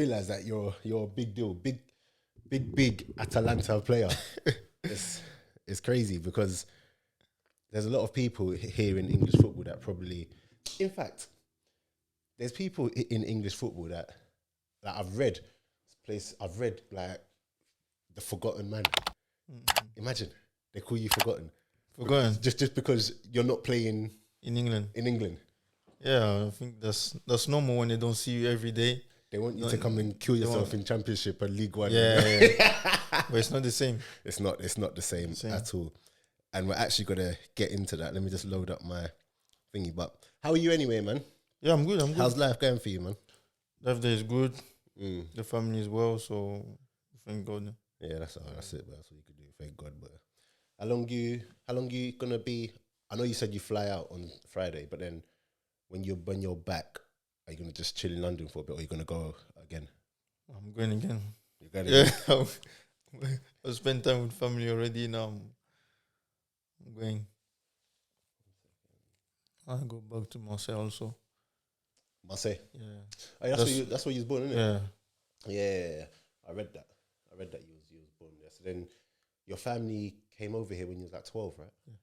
realize that you're a big deal, big Atalanta player. It's crazy because there's a lot of people here in English football that probably, in fact, there's people in English football that I've read like the forgotten man. Imagine they call you forgotten. Just because you're not playing in England. In England. Yeah, I think that's normal when they don't see you every day. They want you to come and kill yourself in Championship and League One. Yeah. But it's not the same. It's not the same at all. And we're actually gonna get into that. Let me just load up my thingy. But how are you anyway, man? Yeah, I'm good. How's life going for you, man? Life there is good. The family is well, so thank God. Yeah, that's it. But that's what you could do. Thank God. But how long you gonna be? I know you said you fly out on Friday, but then when you're back, are you gonna just chill in London for a bit, or are you gonna go again? I'm going again. You're going again? Yeah, I spent time with family already. Now I'm going. I go back to Marseille also. Marseille? Yeah. Oh, that's where you was born, isn't it? Yeah. I read that you was born there. So then your family came over here when you was like 12, right? Yeah.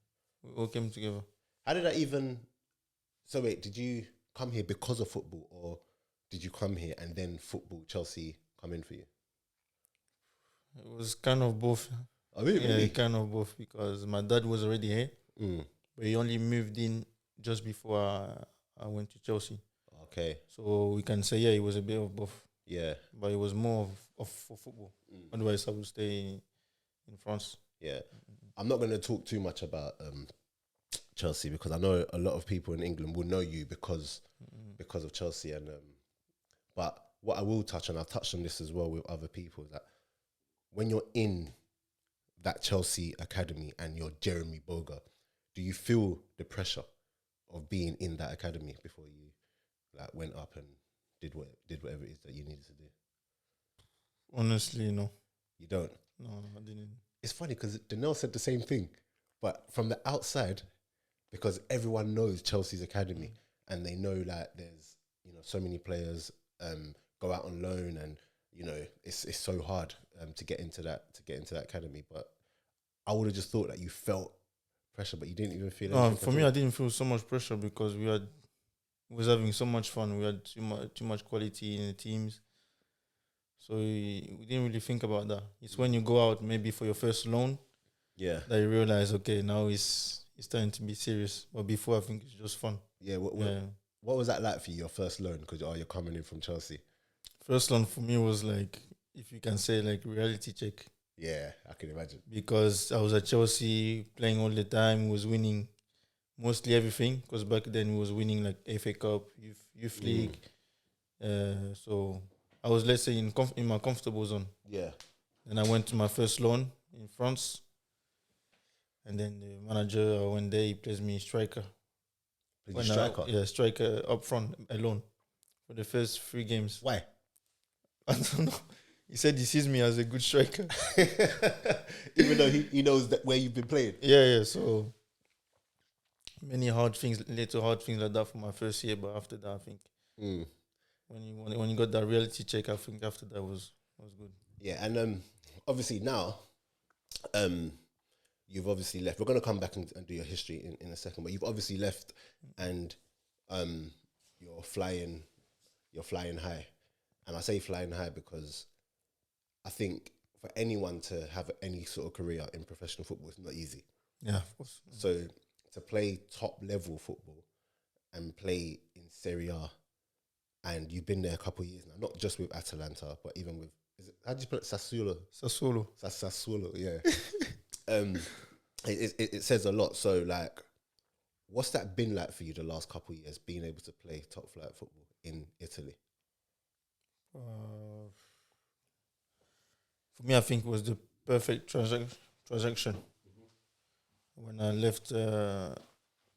We all came together. How did that even... So wait, did you come here because of football, or did you come here and then football, Chelsea, come in for you? It was kind of both. Oh, really? Yeah, kind of both, because my dad was already here, but he only moved in just before I went to Chelsea. Okay. So we can say, it was a bit of both. Yeah. But it was more of for football. Otherwise, I would stay in France. Yeah. I'm not going to talk too much about Chelsea, because I know a lot of people in England will know you because of Chelsea. And but what I will touch on, I've touched on this as well with other people, is that when you're in that Chelsea academy and you're Jeremie Boga, do you feel the pressure of being in that academy before you went up and did whatever it is that you needed to do? Honestly, no. You don't? No, I didn't. It's funny because Danelle said the same thing, but from the outside, because everyone knows Chelsea's academy and they know there's so many players go out on loan, and it's so hard to get into that academy. But I would have just thought that you felt pressure, but you didn't even feel anything. For me, I didn't feel so much pressure because we was having so much fun. We had too much quality in the teams, so we didn't really think about that. It's when you go out maybe for your first loan, that you realize, okay, now it's starting to be serious. But before, I think it's just fun. Yeah. What was that like for you, your first loan? Because you're coming in from Chelsea. First loan for me was if you can say, reality check. Yeah, I can imagine. Because I was at Chelsea playing all the time, was winning mostly everything. Because back then we was winning FA Cup, Youth League. So I was, let's say, in my comfortable zone. Yeah. Then I went to my first loan in France. And then the manager, I went there, he plays me striker. Striker? Striker up front alone for the first 3 games. Why? I don't know. He said he sees me as a good striker. Even though he knows that where you've been playing. Yeah. So many little hard things like that for my first year, but after that, I think when you got that reality check, I think after that was good. Yeah, and obviously now, you've obviously left. We're going to come back and do your history in a second, but you've obviously left, and you're flying high. And I say flying high because I think for anyone to have any sort of career in professional football, it's not easy. Yeah, of course. So to play top level football and play in Serie A, and you've been there a couple of years now, not just with Atalanta, but even with, how do you put it? Sassuolo, yeah. It says a lot. So what's that been like for you the last couple of years, being able to play top flight football in Italy? For me, I think it was the perfect transaction. When I left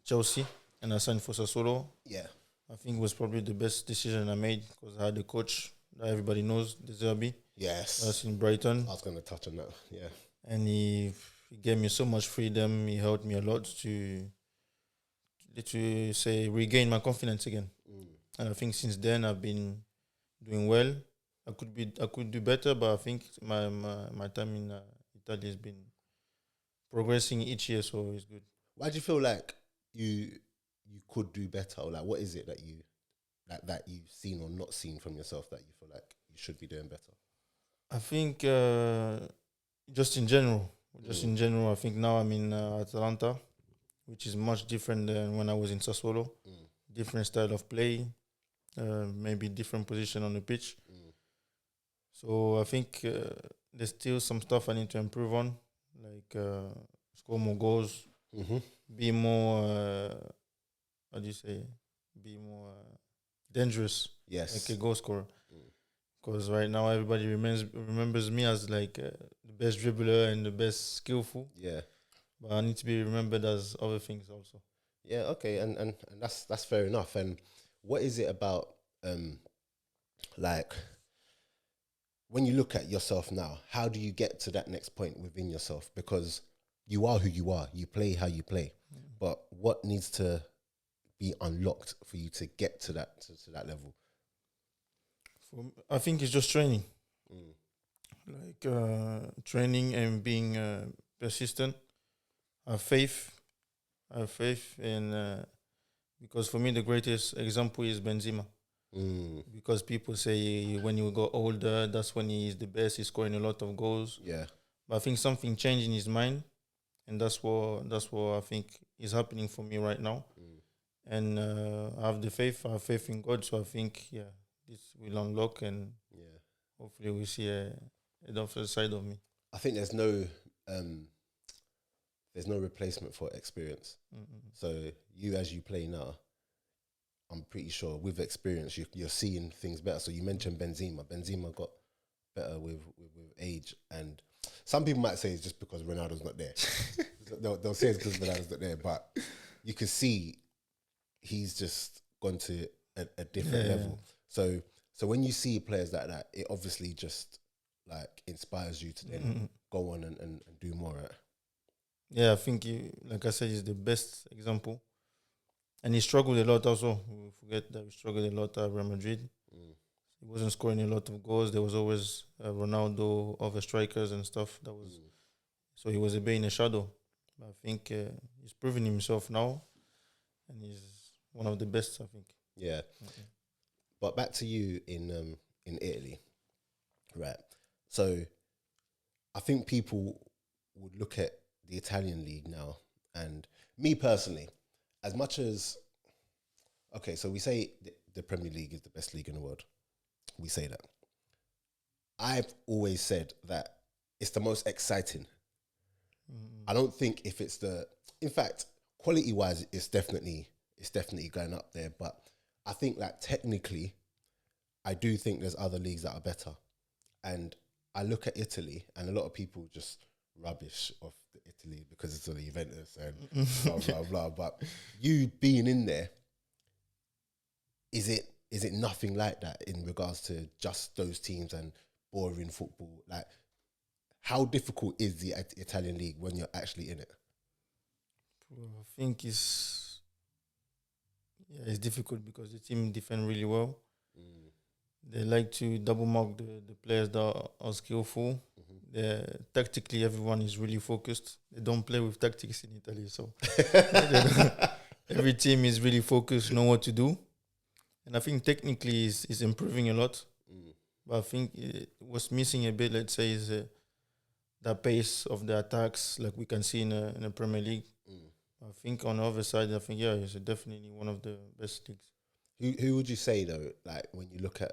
Chelsea and I signed for Sassuolo, I think it was probably the best decision I made because I had a coach that everybody knows, De Zerbi. Yes. That's in Brighton. I was going to touch on that, yeah. And he gave me so much freedom. He helped me a lot to regain my confidence again. And I think since then I've been doing well. I could do better, but I think my time in Italy has been progressing each year, so it's good. Why do you feel like you could do better, or like what is it that you've seen or not seen from yourself that you feel like you should be doing better? I think just in general, I think now I'm in Atalanta, which is much different than when I was in Sassuolo. Different style of play, maybe different position on the pitch. So I think there's still some stuff I need to improve on, like score more goals, be more, how do you say, be more dangerous, Yes. like a goal scorer. Because right now everybody remembers me as like the best dribbler and the best skillful. Yeah. But I need to be remembered as other things also. Yeah, okay, and that's fair enough. And what is it about like when you look at yourself now, how do you get to that next point within yourself? Because you are who you are, you play how you play. But what needs to be unlocked for you to get to that level? I think it's just training. Like training and being persistent. Have faith in because for me the greatest example is Benzema. Because people say when you go older, that's when he is the best. He's scoring a lot of goals. Yeah. But I think something changed in his mind, and that's what I think is happening for me right now. And I have faith in God. So I think this will unlock, and hopefully we see a different side of me. I think there's no replacement for experience. So you, as you play now, I'm pretty sure with experience you're seeing things better. So you mentioned Benzema. Benzema got better with age, and some people might say it's just because Ronaldo's not there. they'll say it's because Ronaldo's not there, but you can see he's just gone to a different level. So when you see players like that, it obviously just like inspires you to then go on and do more. Right? Yeah, I think like I said, he's the best example. And he struggled a lot also. We forget that he struggled a lot at Real Madrid. He wasn't scoring a lot of goals. There was always Ronaldo, other strikers and stuff. So he was a bit in a shadow. I think he's proven himself now, and he's one of the best, I think. Yeah. But back to you in Italy, right? So I think people would look at the Italian league now, and me personally, as much as, okay, so we say the Premier League is the best league in the world. We say that. I've always said that it's the most exciting. I don't think if it's in fact, quality-wise, it's definitely going up there. But I think that technically, I do think there's other leagues that are better. And I look at Italy, and a lot of people just rubbish off Italy because it's the Juventus and blah blah blah. But you being in there, is it nothing like that in regards to just those teams and boring football? Like, how difficult is the Italian league when you're actually in it? I think it's difficult because the team defend really well. They like to double mark the players that are skillful. Tactically, everyone is really focused. They don't play with tactics in Italy, so every team is really focused, know what to do. And I think technically is improving a lot. But I think what's missing a bit, let's say, is the pace of the attacks, like we can see in the Premier League. I think on the other side, I think it's definitely one of the best leagues. Who would you say though? Like when you look at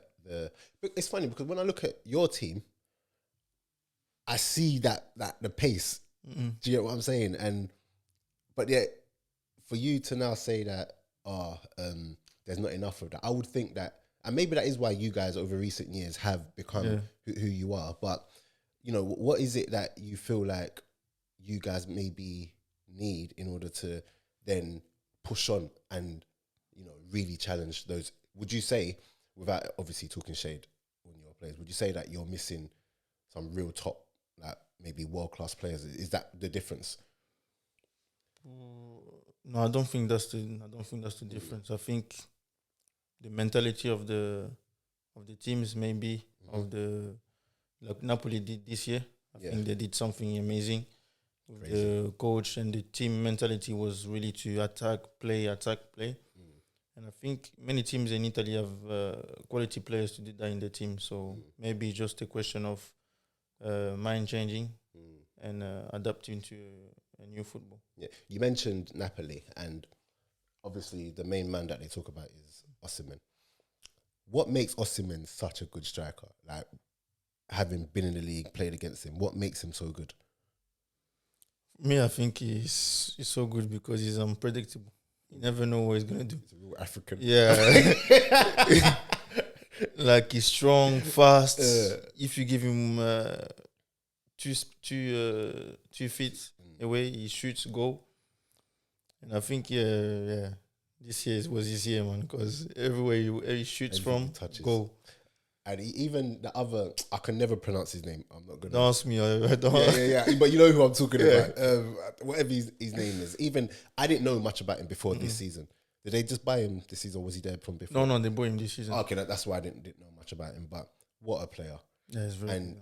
it's funny because when I look at your team, I see that the pace. Do you get what I'm saying? But yet, for you to now say that there's not enough of that, I would think that, and maybe that is why you guys over recent years have become who you are. But what is it that you feel like you guys maybe need in order to then push on and really challenge those? Would you say, without obviously talking shade on your players, would you say that you're missing some real top, like maybe world-class players? Is that the difference? No, I don't think that's the difference. I think the mentality of the teams maybe of the like Napoli did this year. I think they did something amazing. Crazy. The coach and the team mentality was really to attack, play. And I think many teams in Italy have quality players to do that in the team. So maybe just a question of mind changing and adapting to a new football. Yeah, you mentioned Napoli, and obviously the main man that they talk about is Osimhen. What makes Osimhen such a good striker? Like, having been in the league, played against him, what makes him so good? Me, I think he's so good because he's unpredictable. You never know what he's gonna do. He's a real African. Yeah. Like, he's strong, fast. If you give him 2 feet away, he shoots, goal. And I think, this year was his year, man, because everywhere he shoots from, goal. And even the other, I can never pronounce his name. I'm not gonna. Don't ask me. I don't. Yeah. But you know who I'm talking about. Whatever his name is. Even I didn't know much about him before this season. Did they just buy him this season, or was he there from before? No, they bought him this season. Okay, that's why I didn't know much about him. But what a player! Yeah, it's very and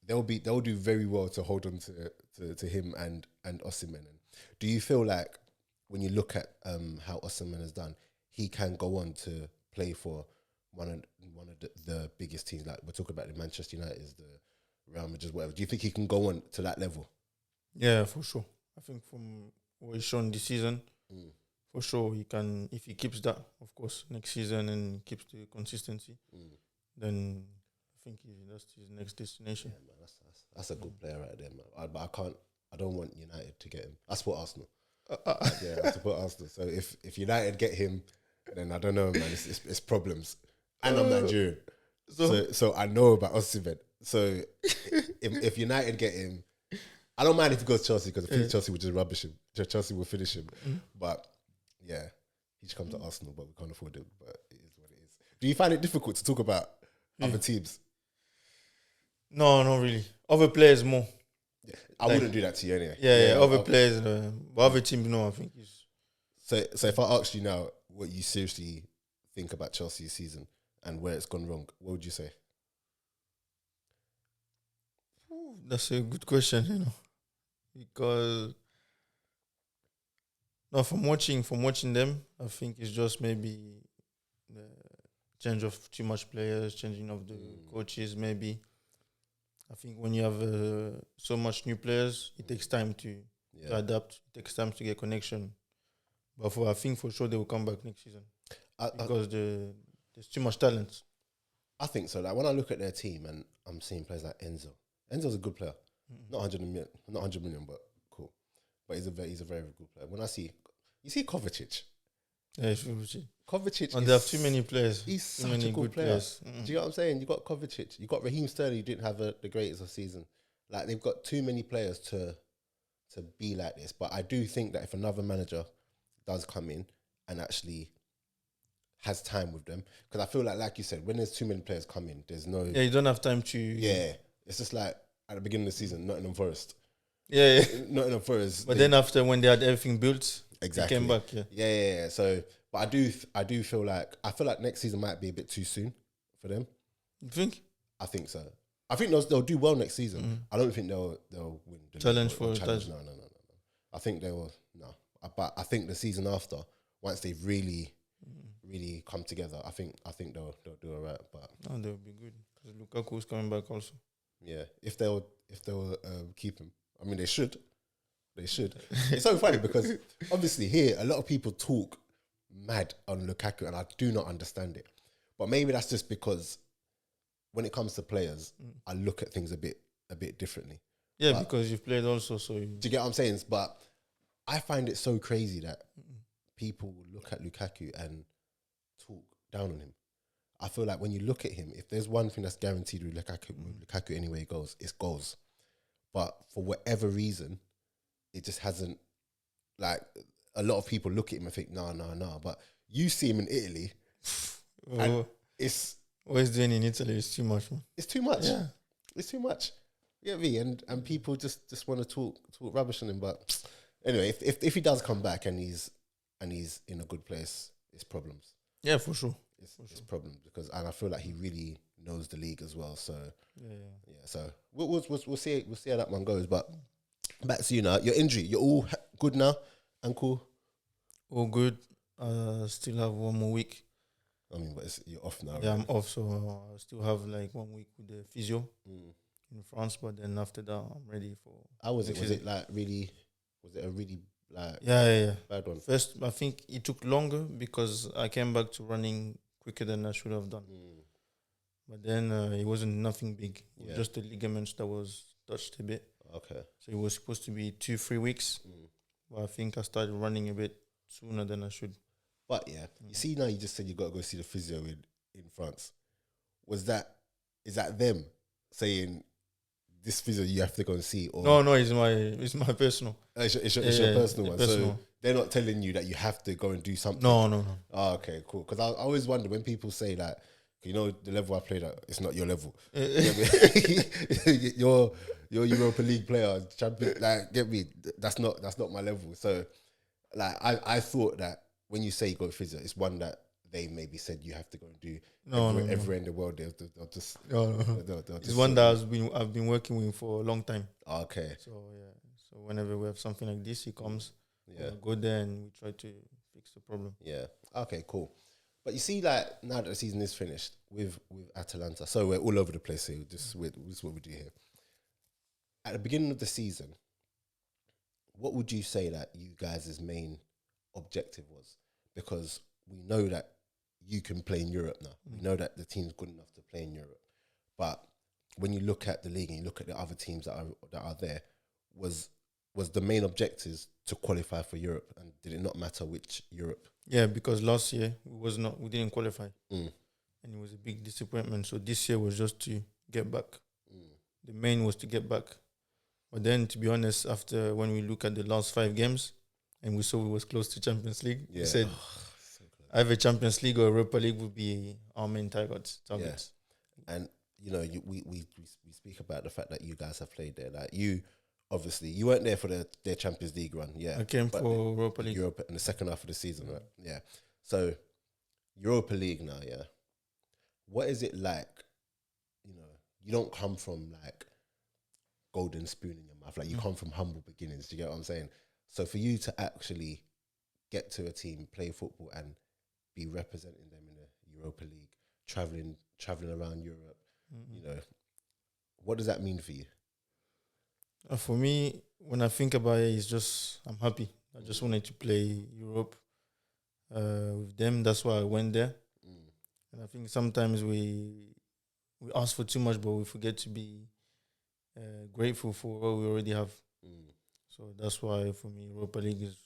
they'll do very well to hold on to him and Osimhen. Do you feel like when you look at how Osimhen has done, he can go on to play for one of the biggest teams? Like, we're talking about the Manchester United, the Real Madrid, whatever. Do you think he can go on to that level? Yeah, for sure. I think from what he's shown this season, for sure he can. If he keeps that, of course, next season and keeps the consistency, then I think that's his next destination. Yeah, man, that's a good player right there, man. But I don't want United to get him. I support Arsenal. Yeah, I support Arsenal. So if United get him, then I don't know, man. It's problems. And I'm Nigerian, so I know about Osimhen. So if United get him, I don't mind if he goes to Chelsea, because I think Chelsea will just rubbish him. Chelsea will finish him. But yeah, he should come to Arsenal, but we can't afford him. But it is what it is. Do you find it difficult to talk about other teams? No, not really. Other players more. Yeah, I wouldn't do that to you anyway. Yeah, other players, but other teams, no, I think it's. So if I asked you now what you seriously think about Chelsea's season and where it's gone wrong, what would you say? That's a good question, because from watching them, I think it's just maybe the change of too much players, changing of the coaches. Maybe I think when you have so much new players, it takes time to adapt. It takes time to get connection. But I think for sure they will come back next season because there's too much talent. I think so. Like, when I look at their team and I'm seeing players like Enzo. Enzo's a good player. Not 100 million, but cool. But he's a very good player. When you see Kovacic. Yeah, it's Kovacic. And they have too many players. He's such a good player. Do you know what I'm saying? You got Kovacic. You got Raheem Sterling, who didn't have the greatest of season. Like, they've got too many players to be like this. But I do think that if another manager does come in and actually has time with them, because I feel like you said, when there's too many players coming, there's no. Yeah, you don't have time to. Yeah, it's just like at the beginning of the season, Nottingham Forest. Yeah. Nottingham Forest. But then after, when they had everything built, exactly, they came back. Yeah. So, but I do feel like next season might be a bit too soon for them. You think? I think so. I think they'll do well next season. I don't think they'll win the challenge league for challenge. No. I think they will. No, but I think the season after, once they've really come together, I think they'll do all right. But they'll be good because Lukaku's coming back also. Yeah, if they'll keep him, I mean, they should. It's so funny because obviously here a lot of people talk mad on Lukaku, and I do not understand it. But maybe that's just because when it comes to players, I look at things a bit differently. Yeah, but because you've played also, so. Do you get what I'm saying? But I find it so crazy that people look at Lukaku and talk down on him. I feel like when you look at him, if there's one thing that's guaranteed with Lukaku anywhere he goes, it's goals. But for whatever reason, it just hasn't. Like, a lot of people look at him and think, no. But you see him in Italy, and it's what he's doing in Italy is too much, man. It's too much. Yeah, it's too much. You get me? And people just want to talk rubbish on him. But anyway, if he does come back and he's in a good place, it's problems. Yeah, for sure. It's problems, because I feel like he really knows the league as well. So Yeah. so we'll see how that one goes. But back to you now. Your injury, you're all good now, ankle. All good. Still have 1 more week. I mean, but you're off now. Yeah, right? I'm off, so I still have like 1 week with the physio in France. But then after that, I'm ready for. How was it? Was season. it like really? Was it a really like Yeah. bad one? First, I think it took longer because I came back to running quicker than I should have done. But then it wasn't nothing big. It was just the ligaments that was touched a bit. Okay. So it was supposed to be 2-3 weeks. But I think I started running a bit sooner than I should. But yeah, you see now you just said you got to go see the physio in France. Is that them saying this physio you have to go and see? Or No, it's my personal. It's your personal one. Personal. So they're not telling you that you have to go and do something. No. Oh, okay, cool. Because I always wonder when people say like, you know, the level I played at, it's not your level. You're Europa League player, champion. Like, get me? That's not my level. So, like, I thought that when you say you go to physio, it's one that they maybe said you have to go and do. Everywhere in the world, they'll just. They'll It's one that I've been working with for a long time. Okay. So so whenever we have something like this, he comes. Yeah. Go there and we try to fix the problem. Yeah. Okay. Cool. But you see, like now that the season is finished with Atalanta, so we're all over the place here. This is what we do here. At the beginning of the season, what would you say that you guys' main objective was? Because we know that you can play in Europe now. We know that the team's good enough to play in Europe. But when you look at the league and you look at the other teams that are there, was the main objectives to qualify for Europe, and did it not matter which Europe? Yeah, because last year we didn't qualify, and it was a big disappointment. So this year was just to get back. The main was to get back. But then, to be honest, after when we look at the last 5 games, and we saw we was close to Champions League, we said either Champions League or Europa League would be our main targets. Yeah. And you know, we speak about the fact that you guys have played there. Like you. Obviously, you weren't there for their Champions League run, yeah. I came for Europa League. Europa in the second half of the season, right? Yeah. So, Europa League now, yeah. What is it like? You know, you don't come from like golden spoon in your mouth. Like you come from humble beginnings. Do you get what I'm saying? So for you to actually get to a team, play football, and be representing them in the Europa League, traveling around Europe, you know, what does that mean for you? For me, when I think about it, it's just I'm happy. I just wanted to play Europe with them. That's why I went there. And I think sometimes we ask for too much, but we forget to be grateful for what we already have. So that's why for me, Europa League is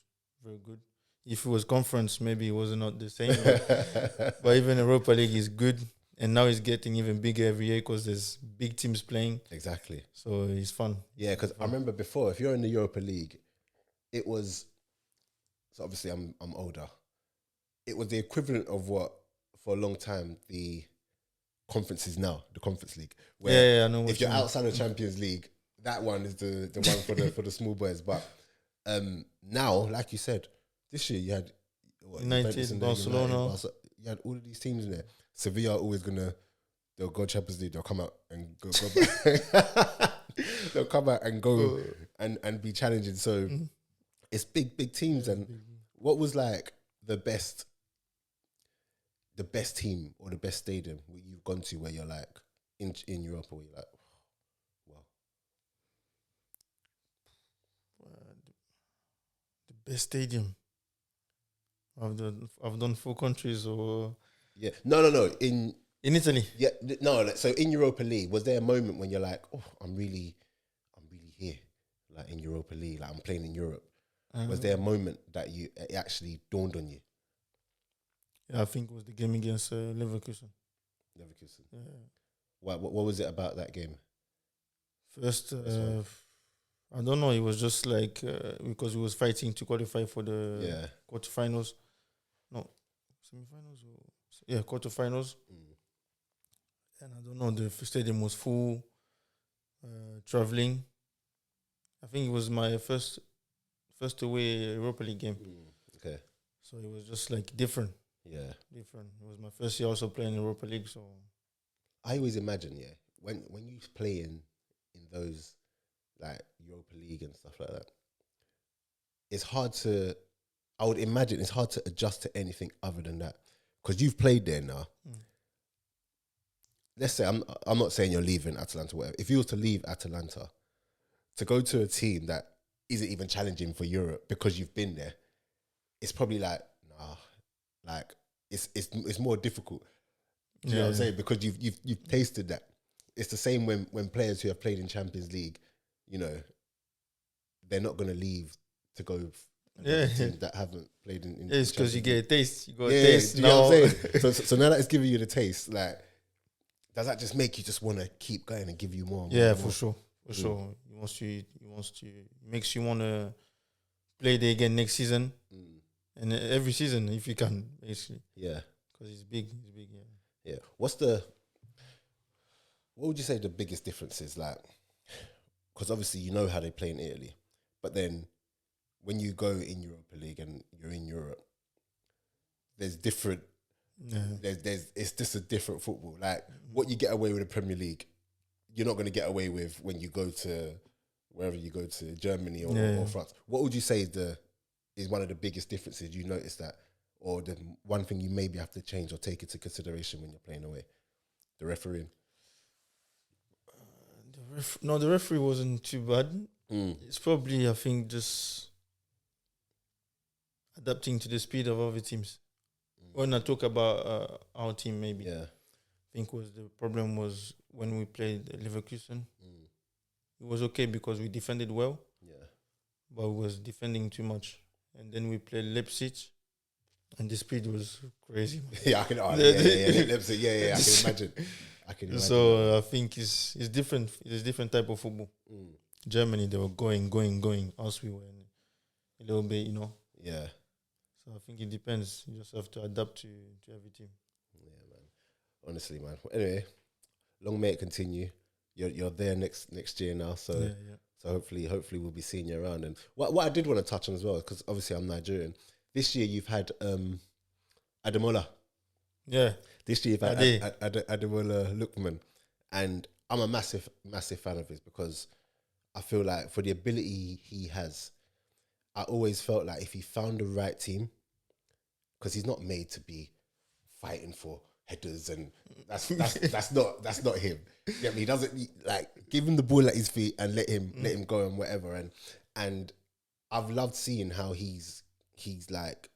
very good. If it was conference, maybe it was not the same. But even Europa League is good. And now it's getting even bigger every year because there's big teams playing. Exactly. So it's fun. Yeah, because I remember before, if you're in the Europa League, it was, so obviously I'm older, it was the equivalent of what, for a long time, the conference is now, the Conference League. Where I know what if you're outside of Champions League, that one is the one for the small boys. But now, like you said, this year you had United, Barcelona. You had all of these teams in there. Sevilla are always they'll go Champions League, they'll come out and go back. They'll come out and go and be challenging. So it's big teams. And what was like the best team or the best stadium where you've gone to where you're like in Europe, where you're like, wow. The best stadium. I've done 4 countries or no in Italy. Yeah, no. Like, so in Europa League, was there a moment when you're like, oh, I'm really here, like in Europa League, like I'm playing in Europe? Was there a moment that it actually dawned on you? Yeah, I think it was the game against Leverkusen. Yeah. What was it about that game? First, I don't know. It was just like because we was fighting to qualify for the quarterfinals. No, semifinals. Quarterfinals. And I don't know. The stadium was full. Traveling. I think it was my first away Europa League game. Okay. So it was just like different. Yeah. Different. It was my first year also playing Europa League, so I always imagine, when you play in those like Europa League and stuff like that, it's hard to. I would imagine it's hard to adjust to anything other than that because you've played there now. Let's say I'm not saying you're leaving Atalanta, whatever. If you was to leave Atalanta to go to a team that isn't even challenging for Europe because you've been there, it's probably like like it's more difficult. Do you know what I'm saying? Because you've tasted that. It's the same when players who have played in Champions League, you know, they're not going to leave to go. Teams that haven't played in it's because you get a taste. You got a taste. taste Do you know what I'm now. saying? So now that it's giving you the taste, like, does that just make you just want to keep going and give you more? For sure. It makes you want to play there again next season, and every season if you can, basically. Yeah, because it's big. Yeah. What would you say the biggest difference is? Like, because obviously you know how they play in Italy, but then when you go in Europa League and you're in Europe, there's different. There's it's just a different football. Like what you get away with the Premier League, you're not going to get away with when you go to wherever you go to, Germany or France. What would you say is one of the biggest differences you notice that, or the one thing you maybe have to change or take into consideration when you're playing away? The refereeing. The referee wasn't too bad. It's probably, I think, just adapting to the speed of other teams. When I talk about our team, maybe I think the problem was when we played Leverkusen. It was okay because we defended well, but we was defending too much. And then we played Leipzig, and the speed was crazy. I can. Leipzig. I can imagine. So I think it's different. It's a different type of football. Germany, they were going. Us, we were a little bit, Yeah. So I think it depends. You just have to adapt to every team. Yeah, man. Honestly, man. Anyway, long may it continue. You're there next year now, so so hopefully we'll be seeing you around. And what I did want to touch on as well, because obviously I'm Nigerian. This year you've had Ademola. Yeah. This year you've had Ademola Lookman, and I'm a massive fan of his because I feel like for the ability he has, I always felt like if he found the right team, because he's not made to be fighting for headers, and that's not him. Yeah, he doesn't like give him the ball at his feet and let him go and whatever. And I've loved seeing how he's like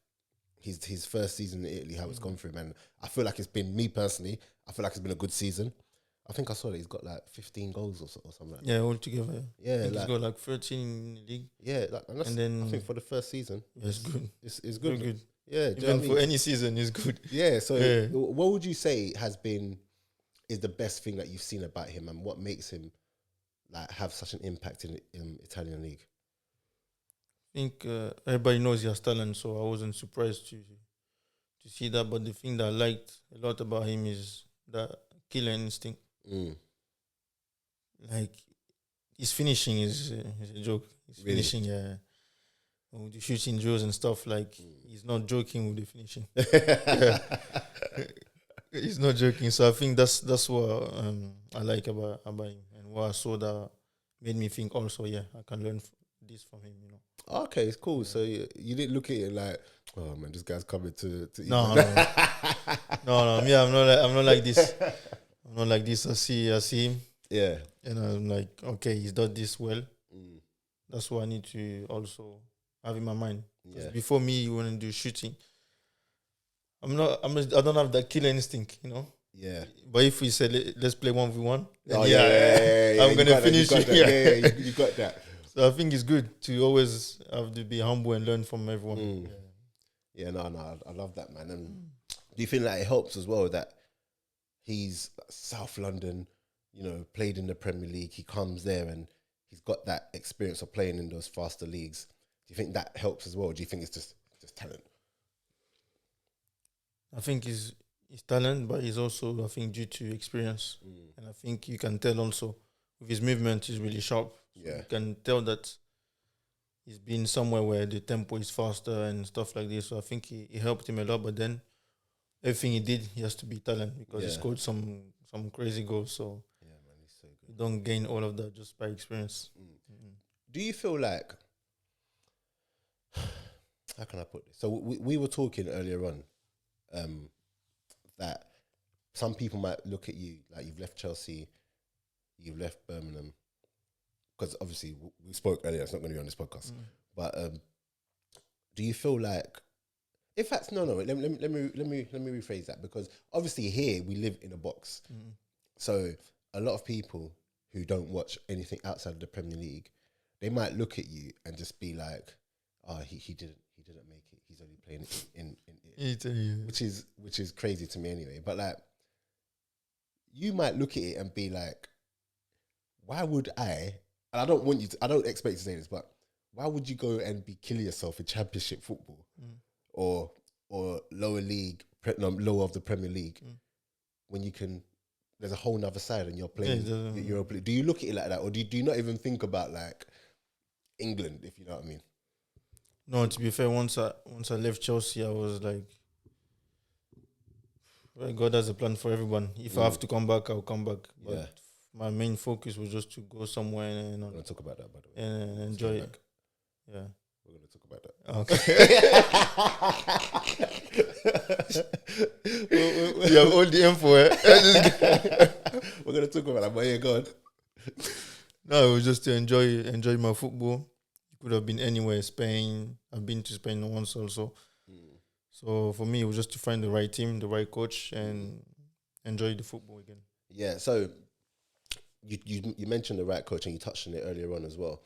his first season in Italy, how it's gone for him, and I feel like it's been, me personally, I feel like it's been a good season. I think I saw that he's got like 15 goals or something like that. Yeah, altogether. Yeah, he's got like 13 in the league. Yeah, and then I think for the first season, it's good. It's good. Very good. Yeah, even for any season, it's good. Yeah. So, what would you say is the best thing that you've seen about him, and what makes him like have such an impact in Italian league? I think everybody knows he has talent, so I wasn't surprised to see that. But the thing that I liked a lot about him is that killer instinct. Like his finishing is a joke. His finishing, with the shooting drills and stuff, like he's not joking with the finishing. He's not joking. So I think that's what I like about him, and what I saw that made me think also, I can learn this from him. Okay, it's cool. So you didn't look at it like, oh man, this guy's coming to no. Yeah, I'm not like this. I'm not like this. I see him. Yeah. And I'm like, okay, he's done this well. That's what I need to also have in my mind. Yeah. Before me, you want to do shooting. I don't have that killer instinct, Yeah. But if we say let's play 1v1, I'm gonna finish it. You got that. So I think it's good to always have to be humble and learn from everyone. Yeah, no, I love that, man. And do you feel like it helps as well that he's South London, played in the Premier League, he comes there and he's got that experience of playing in those faster leagues? Do you think that helps as well? Or do you think it's just talent? I think it's talent, but he's also, I think, due to experience. And I think you can tell also with his movement, he's really sharp. So you can tell that he's been somewhere where the tempo is faster and stuff like this. So I think he helped him a lot. But then everything he did, he has to be talent because he scored some some crazy goals. So Yeah, man, he's so good. you don't gain all of that just by experience. Do you feel like, how can I put this? So we were talking earlier on that some people might look at you like you've left Chelsea, you've left Birmingham, because obviously we spoke earlier. It's not going to be on this podcast, but do you feel like, in fact, no, let me rephrase that, because obviously here we live in a box, so a lot of people who don't watch anything outside of the Premier League, they might look at you and just be like, "Oh, he didn't make it. He's only playing in Italy," which is crazy to me anyway. But like, you might look at it and be like, "Why would I?" And I don't want you to. I don't expect you to say this, but why would you go and be killing yourself in Championship football or lower league, lower of the Premier League, when you can? There's a whole nother side, and you're playing Europa League. Do you look at it like that, or do you not even think about like England, if you know what I mean? No, to be fair, once I left Chelsea, I was like, well, God has a plan for everyone. If I have to come back, I'll come back. But my main focus was just to go somewhere and we're going to talk about that, by the way. And enjoy it. Yeah. We're going to talk about that. Okay. You have all the info, eh? We're going to talk about that, but yeah, go on. No, it was just to enjoy my football. It could have been anywhere, Spain. I've been to Spain once also. So for me, it was just to find the right team, the right coach, and enjoy the football again. Yeah, so you mentioned the right coach, and you touched on it earlier on as well.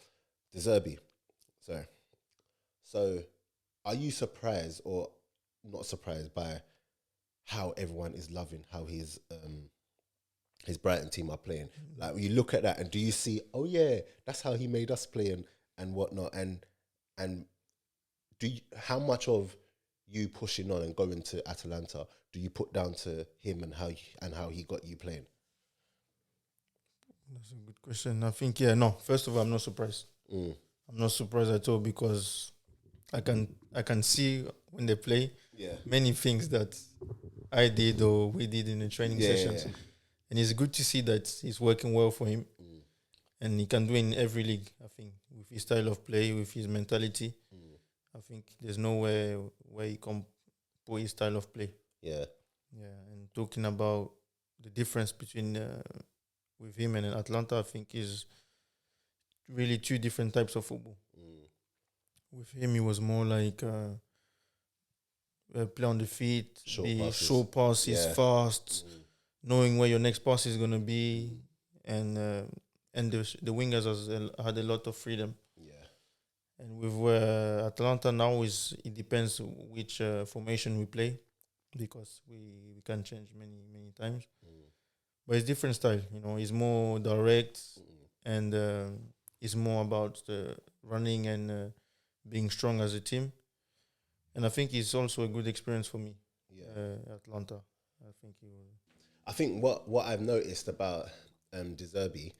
De Zerbi. So are you surprised or not surprised by how everyone is loving how his Brighton team are playing? Like, when you look at that, and do you see, oh yeah, that's how he made us play and whatnot, and do you, how much of you pushing on and going to Atalanta do you put down to him and how he got you playing? That's a good question. I think first of all, I'm not surprised. I'm not surprised at all, because I can see when they play many things that I did or we did in the training sessions. Yeah. And it's good to see that it's working well for him. And he can do it in every league, I think, with his style of play, with his mentality. I think there's nowhere where he can put his style of play. Yeah. And talking about the difference between with him and Atlanta, I think is really two different types of football. With him, he was more like play on the feet, short passes, fast, knowing where your next pass is going to be, and the wingers had a lot of freedom. And with Atalanta now, it depends which formation we play, because we can change many times. But it's different style, it's more direct, and it's more about the running and being strong as a team. And I think it's also a good experience for me. Atlanta. I think what I've noticed about De Zerbi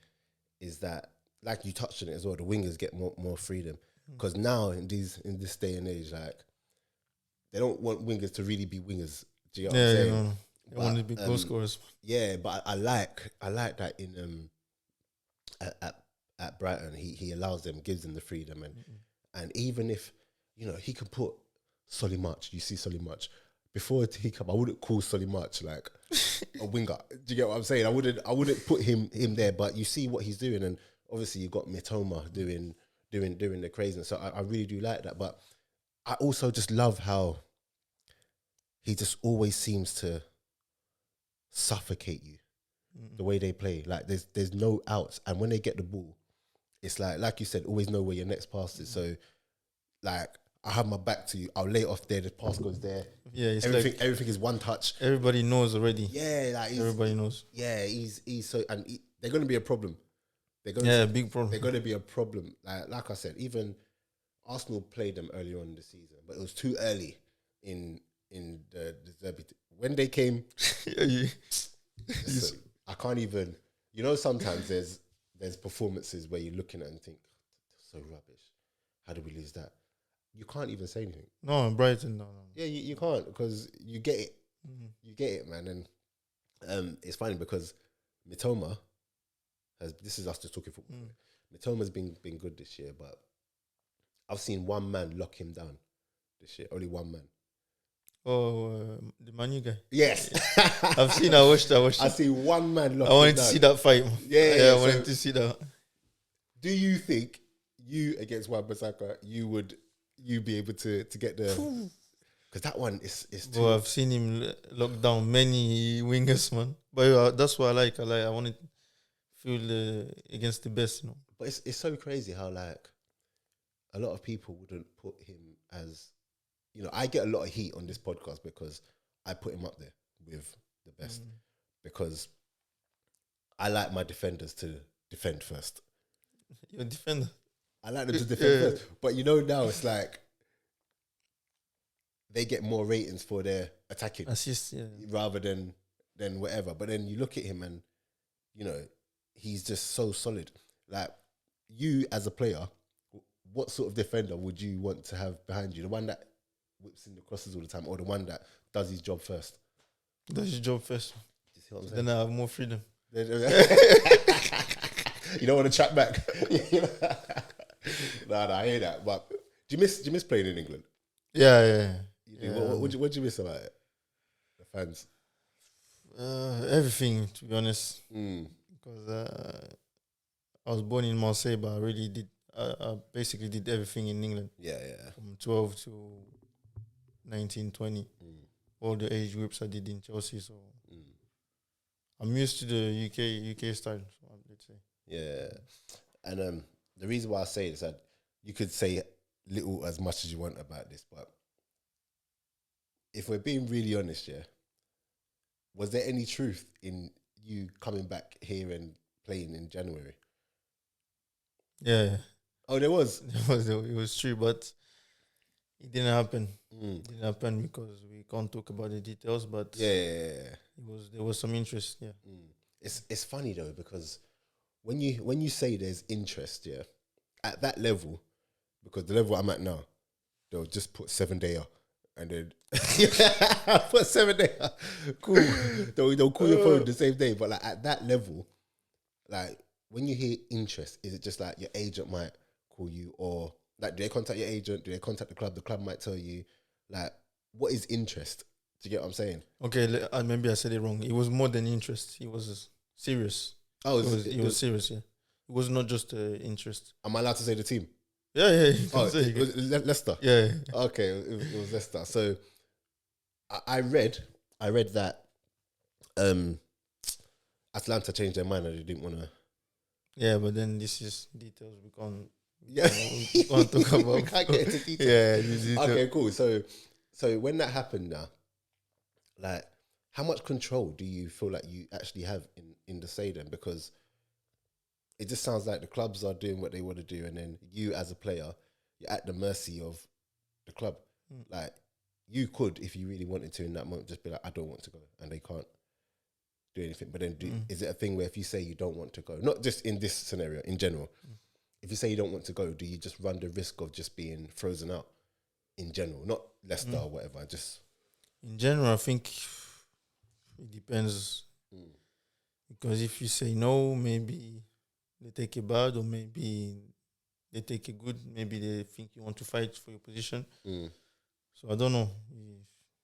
is that, like you touched on it as well, the wingers get more freedom, because now in this day and age, like, they don't want wingers to really be wingers. Do you know what I'm saying? They want to be goal scorers. Yeah, but I like that in at Brighton, he allows them, gives them the freedom, and even if he can put Solly March, you see Solly March. Before he come, I wouldn't call Solly March like a winger. Do you get what I'm saying? I wouldn't put him there. But you see what he's doing, and obviously you got Mitoma doing the craziness. So I really do like that. But I also just love how he just always seems to suffocate you. The way they play, like there's no outs, and when they get the ball, it's like you said, always know where your next pass is. So like, I have my back to you, I'll lay it off there, the pass goes there. Yeah, it's everything is one touch. Everybody knows already. Yeah, like everybody knows. Yeah, he's so, and they're going to be a problem. Big problem. They're going to be a problem. Like I said, even Arsenal played them earlier on in the season, but it was too early in the derby. When they came, listen, I can't even. Sometimes there's performances where you're looking at and think, so rubbish. How did we lose that? You can't even say anything. No, Brighton, no. Yeah, you can't, because you get it. You get it, man. And it's funny because Mitoma this is us just talking football. Mitoma's been good this year, but I've seen one man lock him down this year. Only one man. Oh, the Manu guy. Yes. I've seen. I watched. I see one man lock him down. I wanted to see that fight. Yeah. I wanted to see that. Do you think you against Wan-Bissaka, you be able to get the? Because that one is too. Well, I've seen him lock down many wingers, man. But that's what I like. I want to feel against the best, you know. But it's so crazy how like a lot of people wouldn't put him as, you know, I get a lot of heat on this podcast because I put him up there with the best because I like my defenders to defend first. You're a defender. I like them to defend first. But you know now it's like they get more ratings for their attacking assist, rather than whatever. But then you look at him and, you know, he's just so solid. Like, you as a player, what sort of defender would you want to have behind you? The one that whips in the crosses all the time, or the one that does his job first? Does his job first. You see what I'm saying? Then I have more freedom. You don't want to chat back. No, I hear that. But do you miss playing in England? Yeah. What do you miss about it? The fans? Everything, to be honest. Because I was born in Marseille, but I really did. I basically did everything in England. Yeah. From 12 to 19, 20. All the age groups I did in Chelsea. So I'm used to the UK style, so let's say. Yeah. And the reason why I say it is that you could say little as much as you want about this, but if we're being really honest, was there any truth in you coming back here and playing in January? Yeah. Oh, there was? It was true, but it didn't happen. It didn't happen because we can't talk about the details, but there was some interest, It's funny though, because when you say there's interest, at that level, because the level I'm at now, they'll just put 7 day up and then put 7 day up. Cool. They'll call your phone the same day, but like at that level, like when you hear interest, is it just like your agent might call you, or like do they contact your agent? Do they contact the club? The club might tell you, like, what is interest? Do you get what I'm saying? Okay, maybe I said it wrong. It was more than interest. It was serious. Oh, it was serious. Yeah, it was not just interest. Am I allowed to say the team? Yeah. You can say it was Leicester. Yeah. Okay, it was Leicester. So I read that Atalanta changed their mind and they didn't want to. Yeah, but then this is details we can't. Yeah, we can't talk about. We can't get into details. Yeah. Okay, cool. So when that happened now, like, how much control do you feel like you actually have in the say then? Because it just sounds like the clubs are doing what they want to do, and then you as a player, you're at the mercy of the club. Like, you could, if you really wanted to in that moment, just be like, I don't want to go, and they can't do anything. But then is it a thing where if you say you don't want to go, not just in this scenario, in general, if you say you don't want to go, do you just run the risk of just being frozen out in general? Not Leicester or whatever, just... In general, I think it depends. Because if you say no, maybe they take it bad, or maybe they take it good. Maybe they think you want to fight for your position. So I don't know.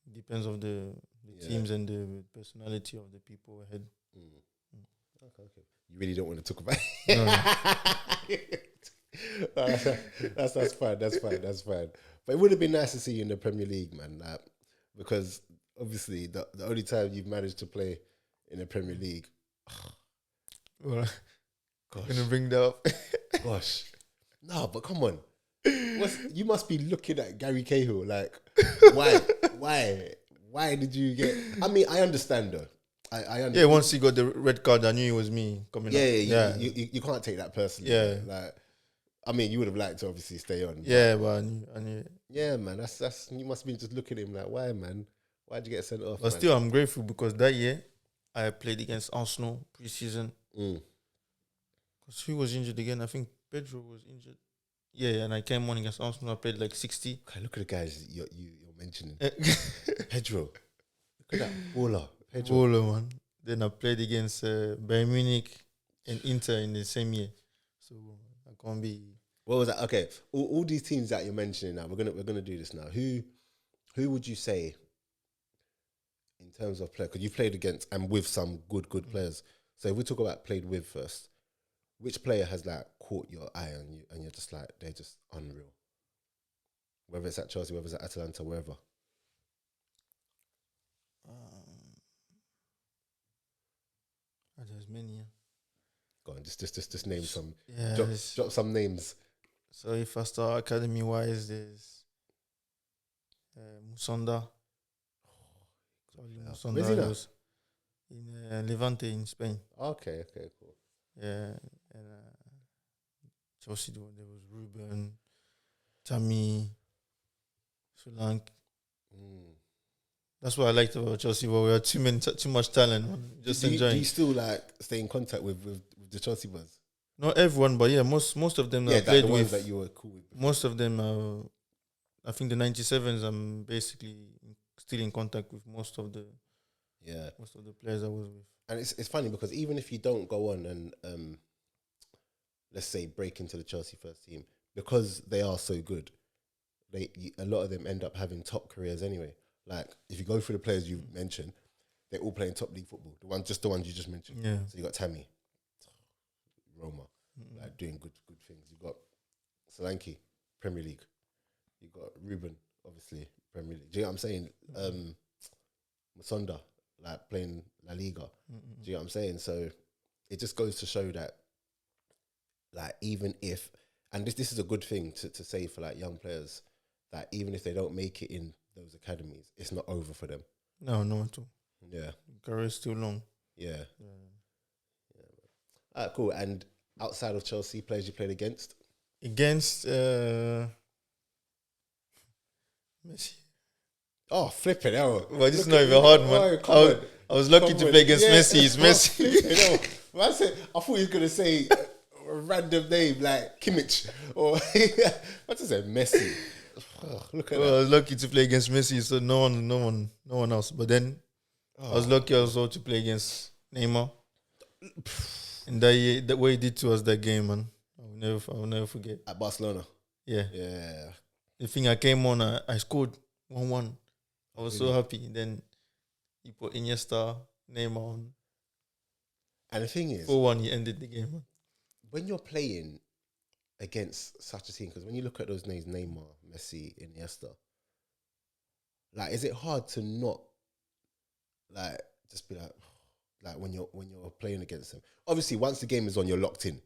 It depends on the teams and the personality of the people ahead. Okay. You really don't want to talk about it. No, that's fine. But it would have been nice to see you in the Premier League, man. Like, because obviously the only time you've managed to play in the Premier League. Well, gosh. I'm gonna bring that up. Gosh. No, but come on. You must be looking at Gary Cahill like, why did you get... I mean, I understand though. I understand. Yeah, once he got the red card, I knew it was me coming up. Yeah. You can't take that personally. Yeah. Like, I mean, you would have liked to obviously stay on. Yeah, but I knew it. Yeah, man. That's you must have been just looking at him like, why, man? Why'd you get sent off? But still, I'm grateful because that year I played against Arsenal pre-season. Because who was injured again? I think Pedro was injured. Yeah, and I came on against Arsenal. I played like 60. Okay, look at the guys you're mentioning. Pedro. Look at that baller. Pedro. Baller, man. Then I played against Bayern Munich and Inter in the same year. So I can't be. What was that? Okay, all these teams that you're mentioning now, we're gonna do this now. Who would you say in terms of player? Because you've played against and with some good players. So if we talk about played with first, which player has like caught your eye and you're just like they're just unreal? Whether it's at Chelsea, whether it's at Atalanta, wherever. There's many. Yeah. Go on, just name some. Yeah, Drop some names. So if I start academy wise, there's Musonda. Where's he now? Was in Levante in Spain. Okay, cool. Yeah, and Chelsea there was Ruben, Tammy, Solanke. That's what I liked about Chelsea. But we had too much talent. Just enjoying. Do you still like stay in contact with the Chelsea boys? Not everyone, but yeah, most of them. Yeah, I played the ones with. that you were cool with. Most of them. I think the 97s. I'm basically still in contact with most of the players I was with. And it's funny because even if you don't go on and let's say break into the Chelsea first team, because they are so good, a lot of them end up having top careers anyway. Like if you go through the players you've mentioned, they're all playing top league football. The ones you just mentioned. Yeah. So you got Tammy, Roma, like doing good things. You got Solanke, Premier League. You got Ruben, obviously Premier League. Do you know what I'm saying? Musonda, like playing La Liga. Do you know what I'm saying? So it just goes to show that, like, even if, and this is a good thing to say for like young players, that even if they don't make it in those academies, it's not over for them. No, at all. Yeah. Career is still long. Yeah. All right, cool. And outside of Chelsea, players you played against? Against Messi. Oh, flipping hell. Well, this is not even hard, man. I was lucky to play against Messi. It's Messi. I thought you were going to say a random name like Kimmich or what is it, Messi? Look at that. I was lucky to play against Messi, so no one else. But then I was lucky also to play against Neymar. And that way he did to us that game, man. I will never forget. At Barcelona. Yeah. Yeah. The thing I came on, I scored 1-1. I was so happy. Then he put Iniesta, Neymar on. And the thing is, 4-1, he ended the game, man. When you're playing against such a team, because when you look at those names, Neymar, Messi, Iniesta, like, is it hard to not, like, just be like when you're playing against them? Obviously, once the game is on, you're locked in.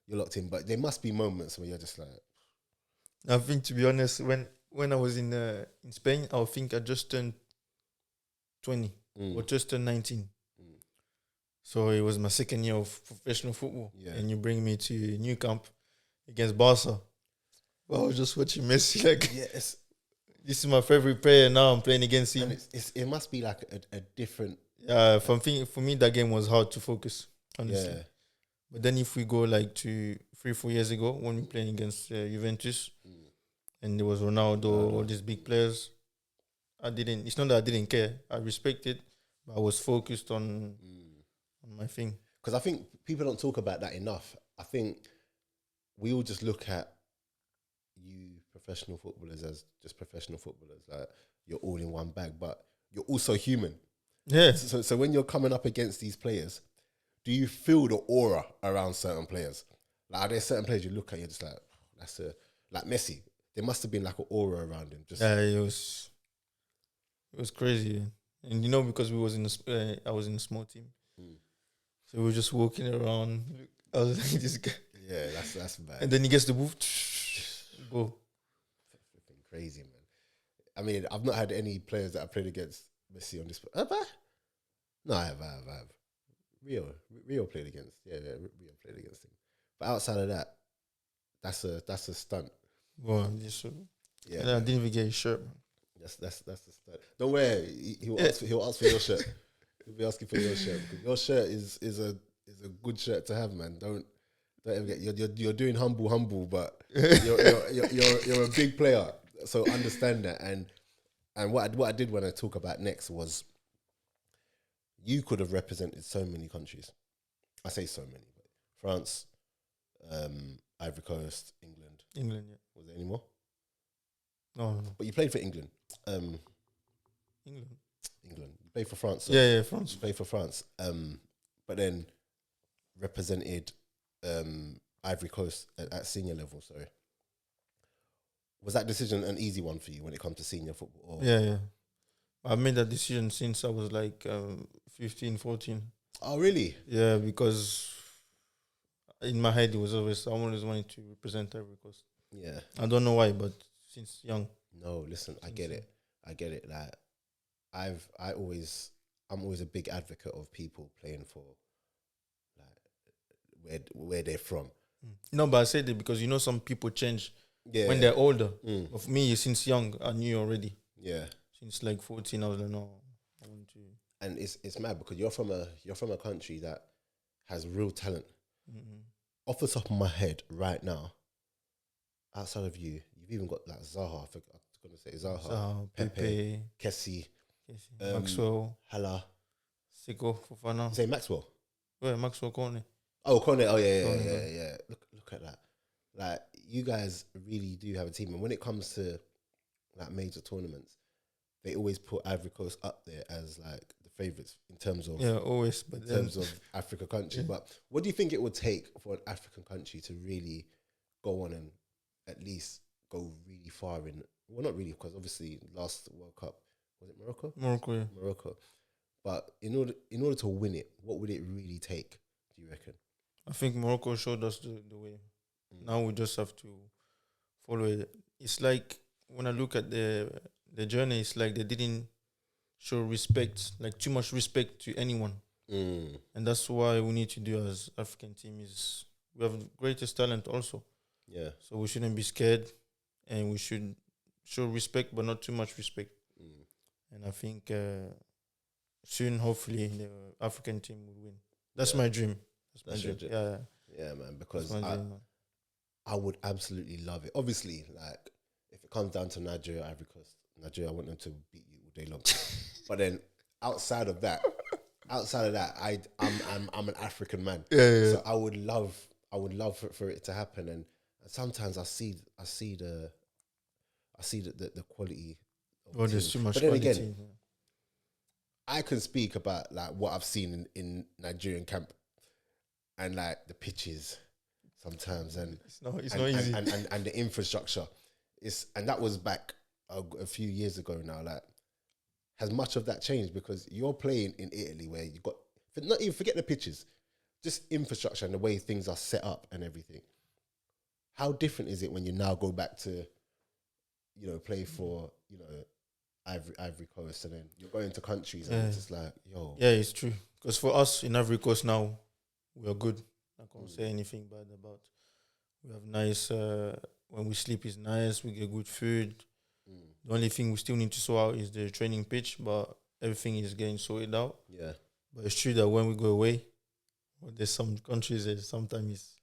But there must be moments where you're just like. I think, to be honest, when I was in Spain, I think I just turned 20 or just turned 19. So it was my second year of professional football. Yeah. And you bring me to new camp against Barca. Well, I was just watching Messi. Like, this is my favorite player. Now I'm playing against him. And it must be like a different. For me, that game was hard to focus, honestly. Yeah. But then if we go like to 3-4 years ago when we playing against Juventus, and there was Ronaldo, all these big players, it's not that I didn't care. I respected, but I was focused on my thing. Because I think people don't talk about that enough. I think we all just look at you professional footballers as just professional footballers. Like, you're all in one bag, but you're also human. Yeah. So when you're coming up against these players, do you feel the aura around certain players? Like, are there certain players you look at, you're just like, like Messi, there must have been like an aura around him. It was crazy. And because I was in a small team. So we were just walking around. I was like, this guy. Yeah, that's bad. And then he gets the move. Go. Crazy, man. I mean, I've not had any players that I played against Messi on this. Have I? No, I have. Rio played against. Yeah, Rio played against him. But outside of that, that's a stunt. Well, I didn't even get his shirt, man. That's a stunt. Don't worry, he'll ask for your shirt. He'll be asking for your shirt. Because your shirt is a good shirt to have, man. Don't ever get you're doing humble, but you're a big player. So understand that. And what I did when I talk about next was you could have represented so many countries. I say so many, but France, Ivory Coast, England. England, yeah. Was there any more? No. But you played for England. England. You played for France. So Yeah, France. you played for France. But then represented Ivory Coast at senior level. Sorry. Was that decision an easy one for you when it comes to senior football? Or? Yeah. I made that decision since I was like 15, 14. Oh, really? Yeah, because in my head it was always, I always wanted to represent Ivory Coast. Yeah. I don't know why, but since young. No, listen, I get it. Like, I'm always a big advocate of people playing for like where they're from. No, but I said it because some people change when they're older. But for me, since young, I knew already. Yeah. Since like 14, I was like, no, I want to. And it's mad because you're from a country that has real talent. Off the top of my head, right now, outside of you've even got like Zaha. I was gonna say Zaha, Pepe, Kessie, Maxwell, Hala, Siko, Fofana. Say Maxwell. Where Maxwell Kone? Oh, Kone. Oh yeah. Look at that. Like, you guys really do have a team, and when it comes to like major tournaments, they always put Ivory Coast up there as like the favourites in terms of always. But in terms of Africa country. But what do you think it would take for an African country to really go on and at least go really far in? Well, not really, because obviously last World Cup was it Morocco? Morocco, yeah. Morocco. But in order to win it, what would it really take? Do you reckon? I think Morocco showed us the way. Now we just have to follow it. It's like when I look at the journey, it's like they didn't show respect, like too much respect to anyone. And that's why we need to do as African team is we have the greatest talent also. Yeah. So we shouldn't be scared and we should show respect, but not too much respect. And I think soon, hopefully, the African team will win. That's my dream. That's your dream. Yeah, man, because I would absolutely love it. Obviously, like, if it comes down to Nigeria, Ivory Coast, Nigeria, I want them to beat you all day long. But then outside of that, I'm an African man. Yeah. So I would love for it to happen. And sometimes I see the quality. Oh, there's too much but then quality. Again, I can speak about like what I've seen in Nigerian camp and like the pitches sometimes, and it's not easy, and the infrastructure and that was back a few years ago now. Like, has much of that changed? Because you're playing in Italy where you got not even forget the pitches, just infrastructure and the way things are set up and everything. How different is it when you now go back to, play for Ivory Coast, and then you're going to countries and it's just like, yo. Yeah, it's true. Because for us in Ivory Coast now, we are good. I can't say anything bad about. We have nice. When we sleep is nice. We get good food. The only thing we still need to sort out is the training pitch, but everything is getting sorted out. Yeah. But it's true that when we go away, there's some countries that sometimes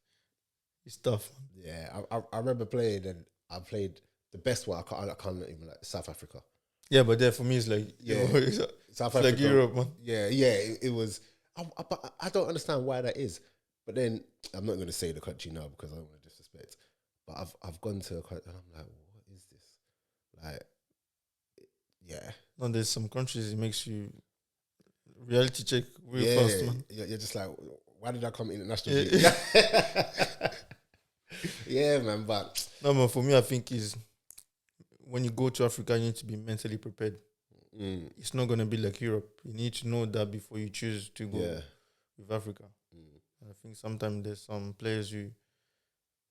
it's tough. Yeah, I remember playing, and I played the best one. I can't even like South Africa. Yeah, but there for me it's like South Africa, like Europe, man. Yeah, it was. But I don't understand why that is. But then I'm not going to say the country now because I don't want to disrespect. But I've gone to a country and I'm like, what is this? Like, yeah. No, there's some countries it makes you reality check real fast, man. You're just like, why did I come international? Yeah, man. But no, man. For me, I think is when you go to Africa, you need to be mentally prepared. It's not going to be like Europe. You need to know that before you choose to go with Africa. I think sometimes there's some players we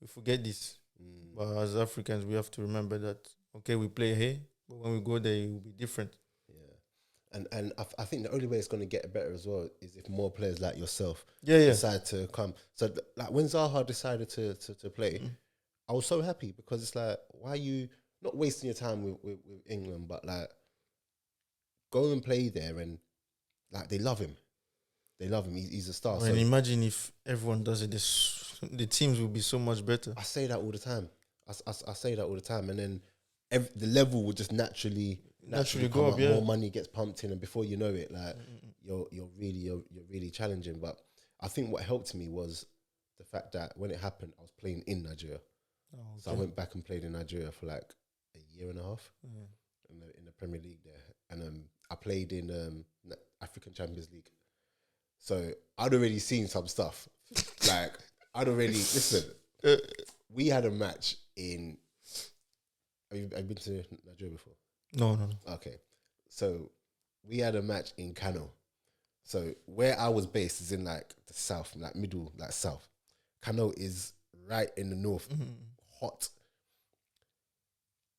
forget this. But as Africans, we have to remember that, okay, we play here, but when we go there, it will be different. Yeah. And I think the only way it's going to get better as well is if more players like yourself decide to come. So like when Zaha decided to play, I was so happy because it's like, why are you not wasting your time with England, but like go and play there, and like they love him. They love him. He's a star. And imagine if everyone does it, the teams will be so much better. I say that all the time. I say that all the time. And then the level will just naturally naturally come go up. Yeah. more money gets pumped in, and before you know it, like you're really challenging. But I think what helped me was the fact that when it happened, I was playing in Nigeria. Oh, okay. So I went back and played in Nigeria for like a year and a half Yeah. in the Premier League there, and I played in African Champions League. So I'd already seen some stuff. Like I'd already listen. We had a match in. Have you been to Nigeria before? No. Okay, so we had a match in Kano. So where I was based is in like the south, like middle, like south. Kano is right in the north, hot.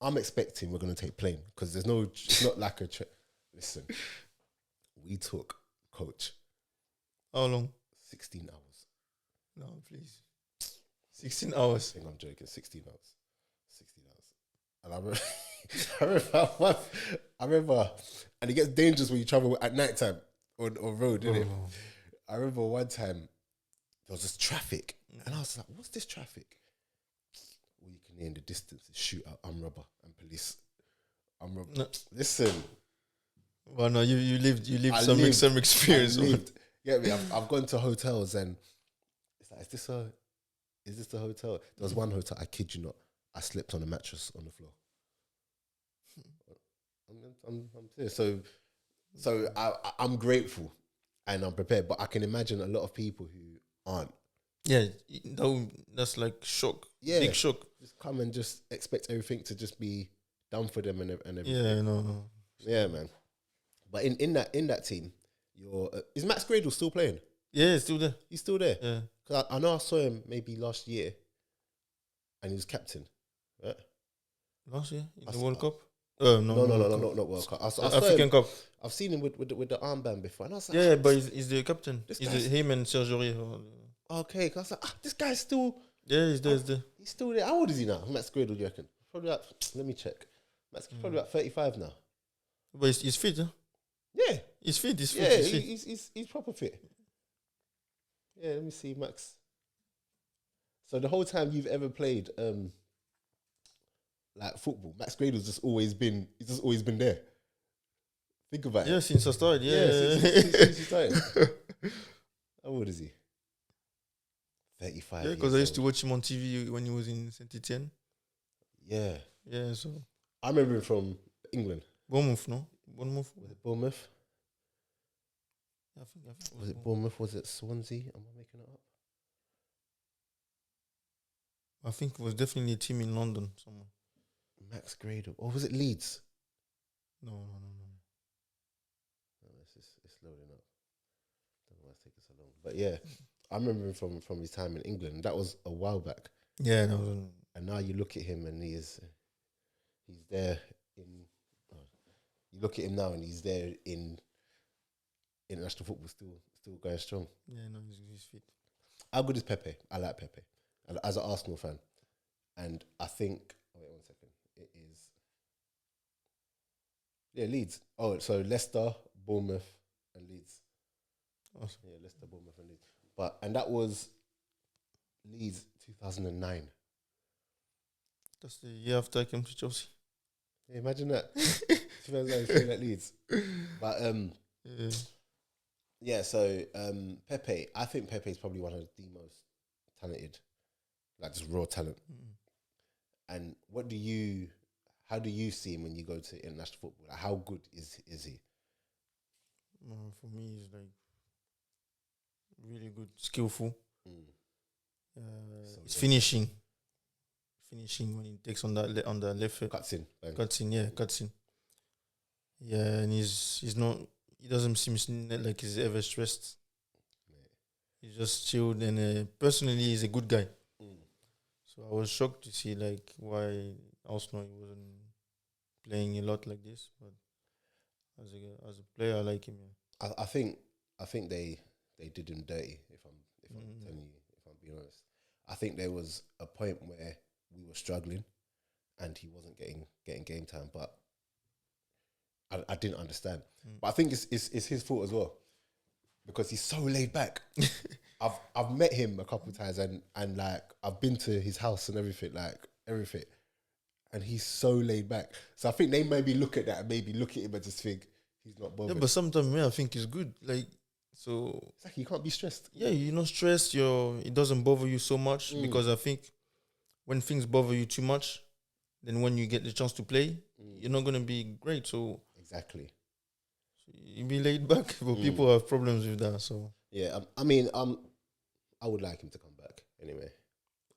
I'm expecting we're gonna take plane because there's no, it's not like a. Listen, we took coach. How long? 16 hours. No, please. 16 hours. I think I'm joking. 16 hours. 16 hours. And I remember, and it gets dangerous when you travel at night time on road, isn't it? I remember one time there was this traffic, and I was like, "What's this traffic?" All you can hear in the distance is shootout, rubber and police. No. Listen. Well, no, you lived some experience. Get me? I've gone to hotels and it's like, is this the hotel? There was one hotel, I kid you not, I slept on a mattress on the floor. I'm serious. So I'm grateful and I'm prepared, but I can imagine a lot of people who aren't. Yeah, that's like shock. Yeah, big shock. Just come and just expect everything to just be done for them and everything. Yeah, no. Yeah, man. But in that team, is Max Gradle still playing? Yeah, he's still there. He's still there. Yeah. Cause I know I saw him maybe last year, and he was captain, right? Last year in the World Cup. No, not World Cup. I saw African him, Cup. I've seen him with the armband before, and I was like, Yeah, but he's the captain. He's Him and Sergio. Okay, cause I was like, this guy's still. Yeah, he's there. He's still there. How old is he now? Max Gradle, do you reckon? Probably like. Let me check. Max probably like 35 now. But he's fit, huh? Yeah, he's fit. Yeah, he's proper fit. Yeah, let me see, Max. So the whole time you've ever played, like football, Max Gradle's just always been there. Think about it. Yeah, since I started. Yeah, since you started. How old is he? 35. Yeah, because I used to watch him on TV when he was in Saint Etienne. Yeah. Yeah, so I remember him from England. Bournemouth, no? Bournemouth. Was it Bournemouth? I think was it Bournemouth? Was it Swansea? Am I making it up? I think it was definitely a team in London somewhere. Max Gradle. Or was it Leeds? No. It's loading up. Don't know why it's taking so long. But yeah, I remember him from his time in England. That was a while back. Yeah, that was. And now you look at him and he's there in. You look at him now and he's there in international football, still going strong. Yeah, no, he's fit. How good is Pepe? I like Pepe, and as an Arsenal fan, and I think. Wait 1 second. It is. Yeah, Leeds. Oh, so Leicester, Bournemouth, and Leeds. Awesome. Yeah, Leicester, Bournemouth, and Leeds. And that was Leeds 2009. That's the year after I came to Chelsea. Yeah, imagine that. 2009 playing at Leeds. But yeah. So Pepe, I think Pepe is probably one of the most talented, like just raw talent. And how do you see him when you go to international football? Like, how good is he? For me, he's like really good, skillful. He's finishing when he takes on the left foot. Cuts in. Yeah, and he's not. He doesn't seem like he's ever stressed. He's just chilled, and personally, he's a good guy. So I was shocked to see like why Arsenal wasn't playing a lot like this. But as a player, I like him. Yeah. I think they did him dirty. If I'm telling you, if I'm being honest, I think there was a point where we were struggling, and he wasn't getting game time. But I didn't understand. But I think it's his fault as well, because he's so laid back. I've met him a couple of times and like I've been to his house and everything. and he's so laid back. So I think they maybe look at that and maybe look at him and just think he's not bothered. Yeah, but sometimes I think it's good. Like, so It's like you can't be stressed. yeah, you're not stressed. It doesn't bother you so much because I think when things bother you too much, then when you get the chance to play, you're not gonna be great. So Exactly. you be laid back, but people have problems with that. So Yeah, I would like him to come back anyway.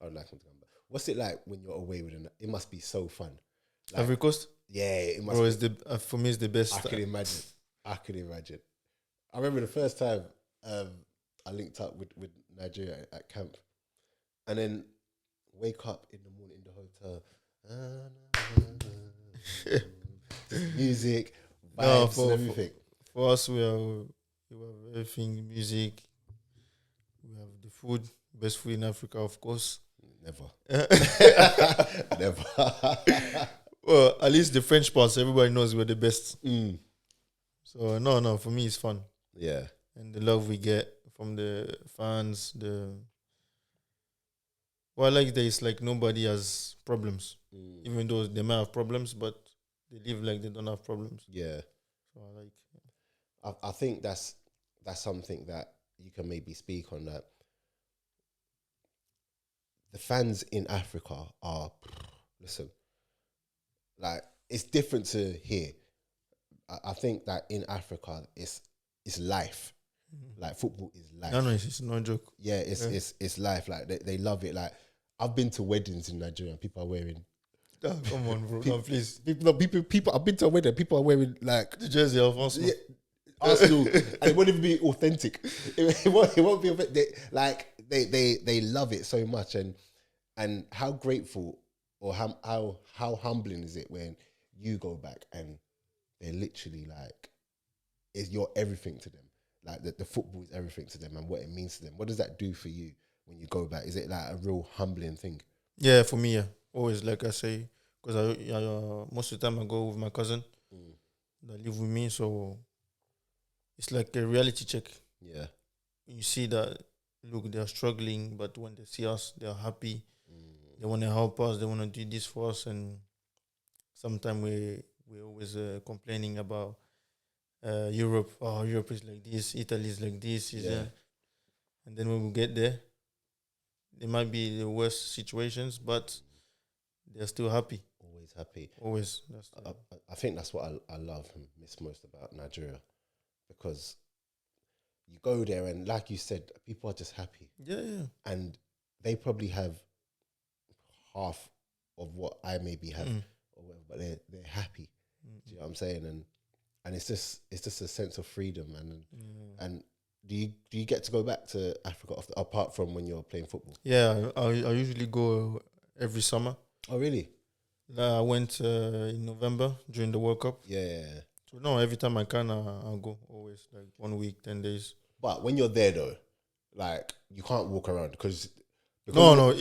I would like him to come back. What's it like when you're away with him? It must be so fun. Like, Ivory Coast, yeah, it must. bro, is for me it's the best. I can imagine. I remember the first time I linked up with Nigeria at camp, and then wake up in the morning in the hotel, music, vibes, and everything. For us, we have everything, music. We have the food, best food in Africa, of course. Never. Never. Well, at least the French parts, everybody knows we're the best. So no, for me it's fun. Yeah. And the love we get from the fans, what I like there is like nobody has problems. Even though they might have problems, but they live like they don't have problems. Yeah. So I like. I think that's something that you can maybe speak on, that the fans in Africa are, listen, like it's different to here. I think that in Africa it's life. Like football is life. No, it's no joke. Yeah, it's life. Like they love it. Like I've been to weddings in Nigeria and people are wearing. Oh, come on, bro. Please. People. I've been to a wedding. People are wearing like the jersey of Arsenal. Yeah, Arsenal, and it won't even be authentic. It won't be authentic. They love it so much, and how grateful or how humbling is it when you go back and they're literally like, you're everything to them. Like the football is everything to them and what it means to them. What does that do for you when you go back? Is it like a real humbling thing? Yeah, for me, yeah. Always, like I say, because most of the time I go with my cousin that live with me, so it's like a reality check. Yeah. You see that, look, they're struggling, but when they see us, they're happy. They want to help us. They want to do this for us. And sometimes we're always complaining about Europe. Oh, Europe is like this. Italy is like this. And then when we get there, they might be the worst situations, but they're still happy. Always happy. Always. I think that's what I love and miss most about Nigeria, because you go there and, like you said, people are just happy. Yeah. And they probably have half of what I maybe have, or whatever, but they're happy. Do you know what I'm saying? And it's just a sense of freedom. And do you get to go back to Africa apart from when you're playing football? Yeah, I usually go every summer. Oh, really? I went in November during the World Cup. Yeah. So no, every time I can, I'll go. Always, like 1 week, 10 days. But when you're there though, like you can't walk around because you don't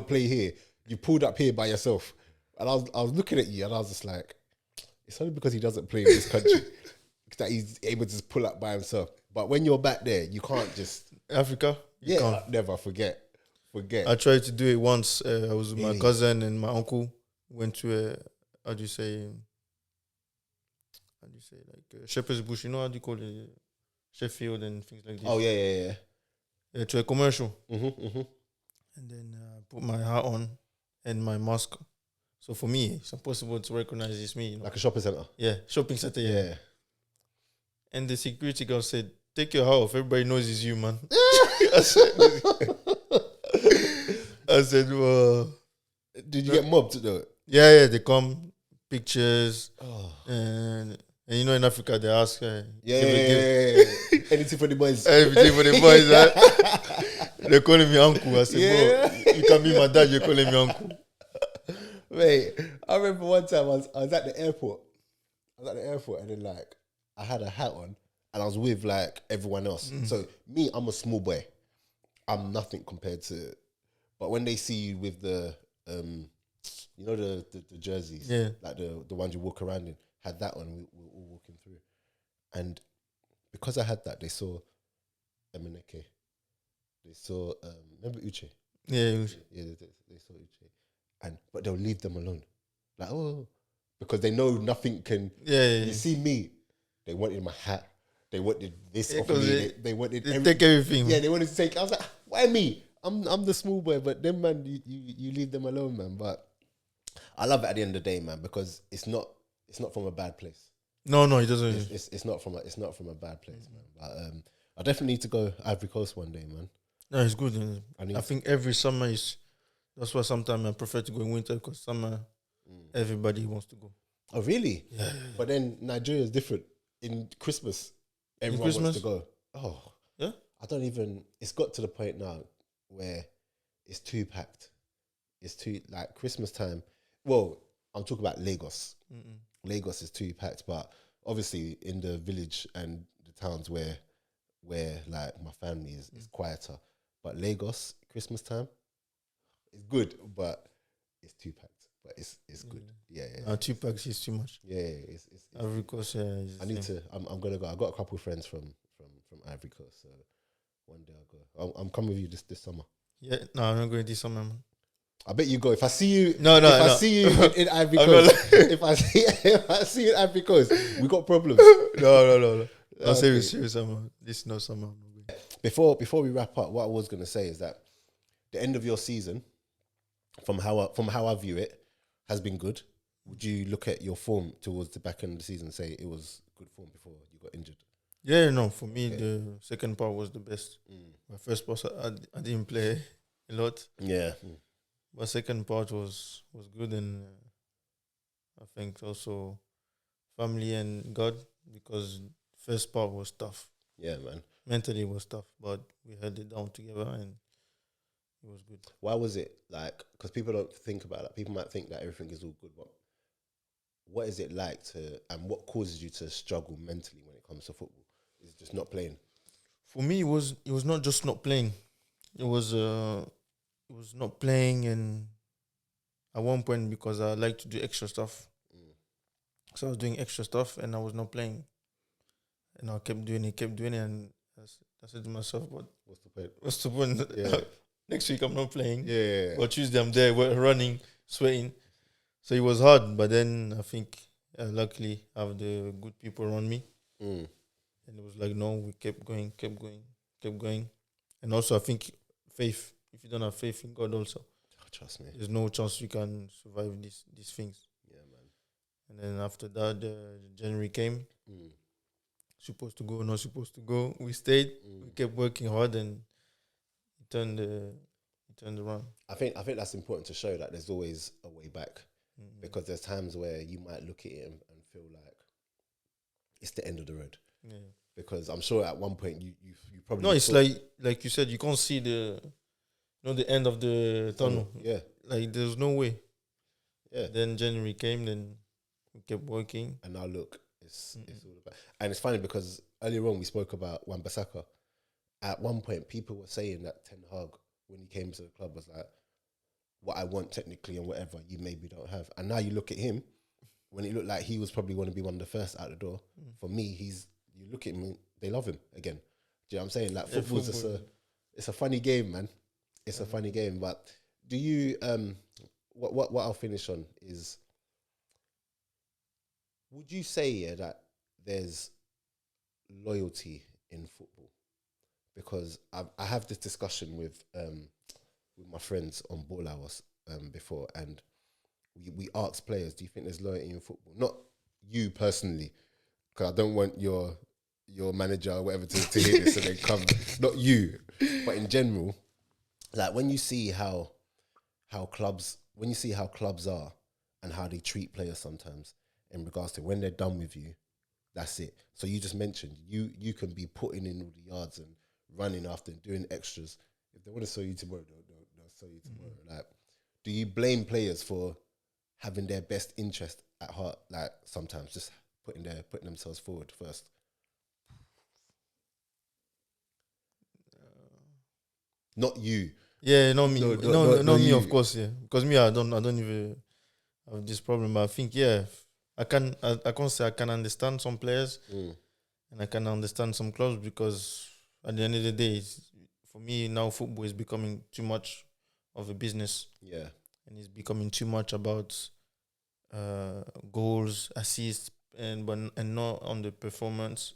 play here. You pulled up here by yourself, and I was looking at you, and I was just like, it's only because he doesn't play in this country that he's able to just pull up by himself. But when you're back there, you can't just Africa. Never forget. I tried to do it once. I was with my cousin and my uncle. Went to how do you say like Shepherd's Bush? You know how do you call it? Sheffield and things like this. Oh yeah. To a commercial. Mm-hmm. And then put my hat on and my mask. So for me, it's impossible to recognize it's me. Like a shopping center. Yeah, shopping center. Yeah. And the security guard said, "Take your hat off. Everybody knows it's you, man." I said, "Well, did you get mobbed though?" Yeah. They come, pictures, and you know in Africa they ask, anything for the boys. Everything for the boys. They're calling me uncle. I said, "Bro, you can be my dad. You're calling me uncle." Wait, I remember one time I was at the airport. And then like I had a hat on and I was with like everyone else. So me, I'm a small boy. I'm nothing compared to. But when they see you with the, you know the jerseys, like the ones you walk around in, had that on. We were all walking through, and because I had that, they saw Emenike. They saw remember Uche. Yeah, they saw Uche, but they'll leave them alone. Like, oh, because they know nothing can. Yeah. You see me, they wanted my hat. They wanted this off Because me. They wanted they take everything. Yeah, they wanted to take. I was like, why me? I'm the small boy, but them man, you leave them alone, man. But I love it at the end of the day, man, because it's not from a bad place. No, it doesn't. It's not from a bad place, man. But I definitely need to go Ivory Coast one day, man. No, it's good. I think every summer is. That's why sometimes I prefer to go in winter, because summer everybody wants to go. Oh, really? Yeah. But then Nigeria is different. In Christmas, everyone wants to go. Oh, yeah. I don't even. It's got to the point now where it's too packed. It's too like Christmas time. Well, I'm talking about Lagos. Lagos is too packed, but obviously in the village and the towns where like my family is quieter. But Lagos Christmas time is good, but it's too packed. But it's good. Yeah. 2 packs is too much. Yeah, it's Ivory Coast. I need to. I'm gonna go. I got a couple of friends from Ivory Coast, so one day I'll go. I'm coming with you this summer. Yeah, no, I'm not going this summer, man. I bet you go. If I see you, I see you in Ivory Coast, if I see you in Ivory Coast, we got problems. No. I'm serious, summer. This is no summer. Before we wrap up, what I was gonna say is that the end of your season, from how I view it, has been good. Would you look at your form towards the back end of the season and say it was good form before you got injured? Yeah, no. For me, the second part was the best. My first part, I didn't play a lot. Yeah. But second part was good, and I think also family and God, because first part was tough. Yeah, man. Mentally it was tough, but we held it down together and it was good. Why was it like? Because people don't think about that. People might think that everything is all good, but what is it like to, and what causes you to struggle mentally when it comes to football? Is it just not playing? For me, it was not just not playing. It was not playing, and at one point, because I like to do extra stuff, so I was doing extra stuff and I was not playing, and I kept doing it, and I said to myself, "What? What's the point? Yeah. Next week I'm not playing. Yeah. But Tuesday I'm there, running, sweating. So it was hard, but then I think luckily I have the good people around me, and it was like, no, we kept going, and also I think faith. If you don't have faith in God, also, trust me, there's no chance you can survive these things. Yeah, man. And then after that, January came. Supposed to go, not supposed to go. We stayed. We kept working hard, and it turned around. I think that's important to show that there's always a way back, because there's times where you might look at it and feel like it's the end of the road. Yeah. Because I'm sure at one point you probably it's like you said, you can't see the end of the tunnel. Yeah. Like there's no way. Yeah. Then January came, then we kept working. And now look, it's all about. And it's funny because earlier on we spoke about Wan-Bissaka. At one point, people were saying that Ten Hag, when he came to the club, was like, what I want technically and whatever you maybe don't have. And now you look at him, when it looked like he was probably going to be one of the first out the door. For me, you look at him, they love him again. Do you know what I'm saying? Like football's just it's a funny game, man. It's a funny game. But do you what I'll finish on is, would you say that there's loyalty in football? Because I have this discussion with my friends on ball hours before, and we ask players, do you think there's loyalty in football? Not you personally, because I don't want your manager or whatever to hear this and then come. Not you, but in general, like when you see how clubs are and how they treat players sometimes in regards to when they're done with you, that's it. So you just mentioned you can be putting in all the yards and running after and doing extras. If they want to sell you tomorrow, they'll sell you tomorrow. Like, do you blame players for having their best interest at heart? Like sometimes just putting themselves forward first. Not you. Yeah, not me. No, me, you. of course, yeah. Because me, I don't even have this problem. But I think, yeah, I can't say I can understand some players, and I can understand some clubs, because at the end of the day, for me now, football is becoming too much of a business. Yeah. and it's becoming too much about goals, assists, and not on the performance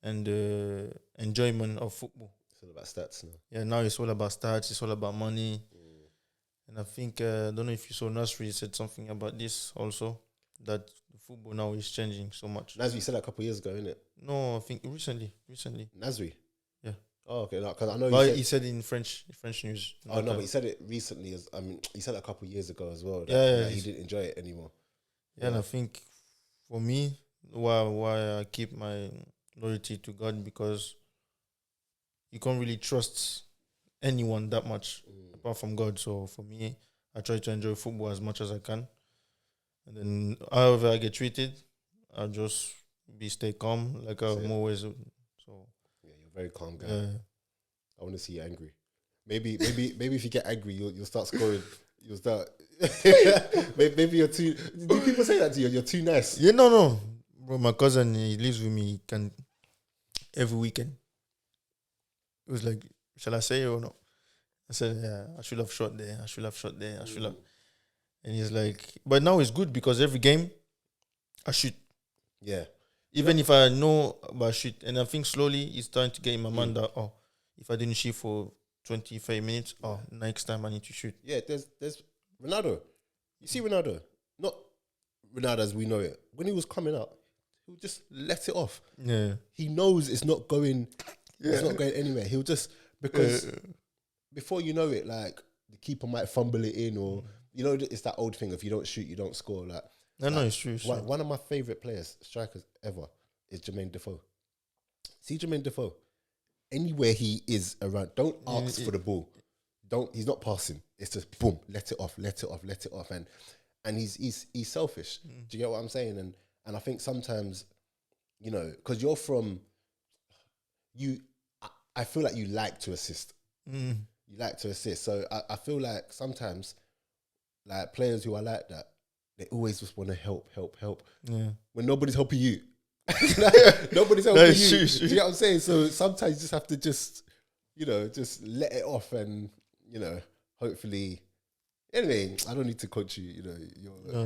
and the enjoyment of football. It's all about stats now. Yeah, now it's all about stats. It's all about money. And I think I don't know if you saw Nasri said something about this also, that football now is changing so much. Nasri said that a couple of years ago, innit? No, I think recently. Nasri? Yeah. Oh, okay. Because I know But he said in French news. Oh, no, but he said it recently. He said it a couple of years ago as well. Yeah, he didn't enjoy it anymore. Yeah, and I think for me, why I keep my loyalty to God, because you can't really trust anyone that much apart from God. So for me, I try to enjoy football as much as I can. And then however I get treated, I'll just stay calm like I'm always. So yeah, you're a very calm guy. Yeah. I want to see you angry. Maybe if you get angry, you'll start scoring. You'll start. maybe you're too. Do people say that to you? You're too nice. Yeah, no. Bro, my cousin, he lives with me. He can every weekend. It was like, shall I say it or no? I said, yeah, I should have shot there. I should have. And he's like, but now it's good because every game, I shoot. Yeah. Even if I know about shoot. And I think slowly it's starting to get in my mind that, if I didn't shoot for 25 minutes, next time I need to shoot. Yeah, there's Ronaldo. You see Ronaldo? Not Ronaldo as we know it. When he was coming up, he would just let it off. Yeah. He knows it's not going it's not going anywhere. He'll just, because before you know it, like the keeper might fumble it in, or it's that old thing, if you don't shoot, you don't score. Like, No, it's true. One of my favourite players, strikers ever, is Jermaine Defoe. See Jermaine Defoe? Anywhere he is around, don't ask for the ball. He's not passing. It's just boom, let it off. And he's selfish. Do you get what I'm saying? And I think sometimes, because you're from I feel like you like to assist. You like to assist. So I feel like sometimes, like, players who are like that, they always just want to help. Yeah. When nobody's helping you. Nobody's helping you. True. Do you get what I'm saying? So sometimes you just have to just let it off, and, hopefully. Anyway, I don't need to coach you.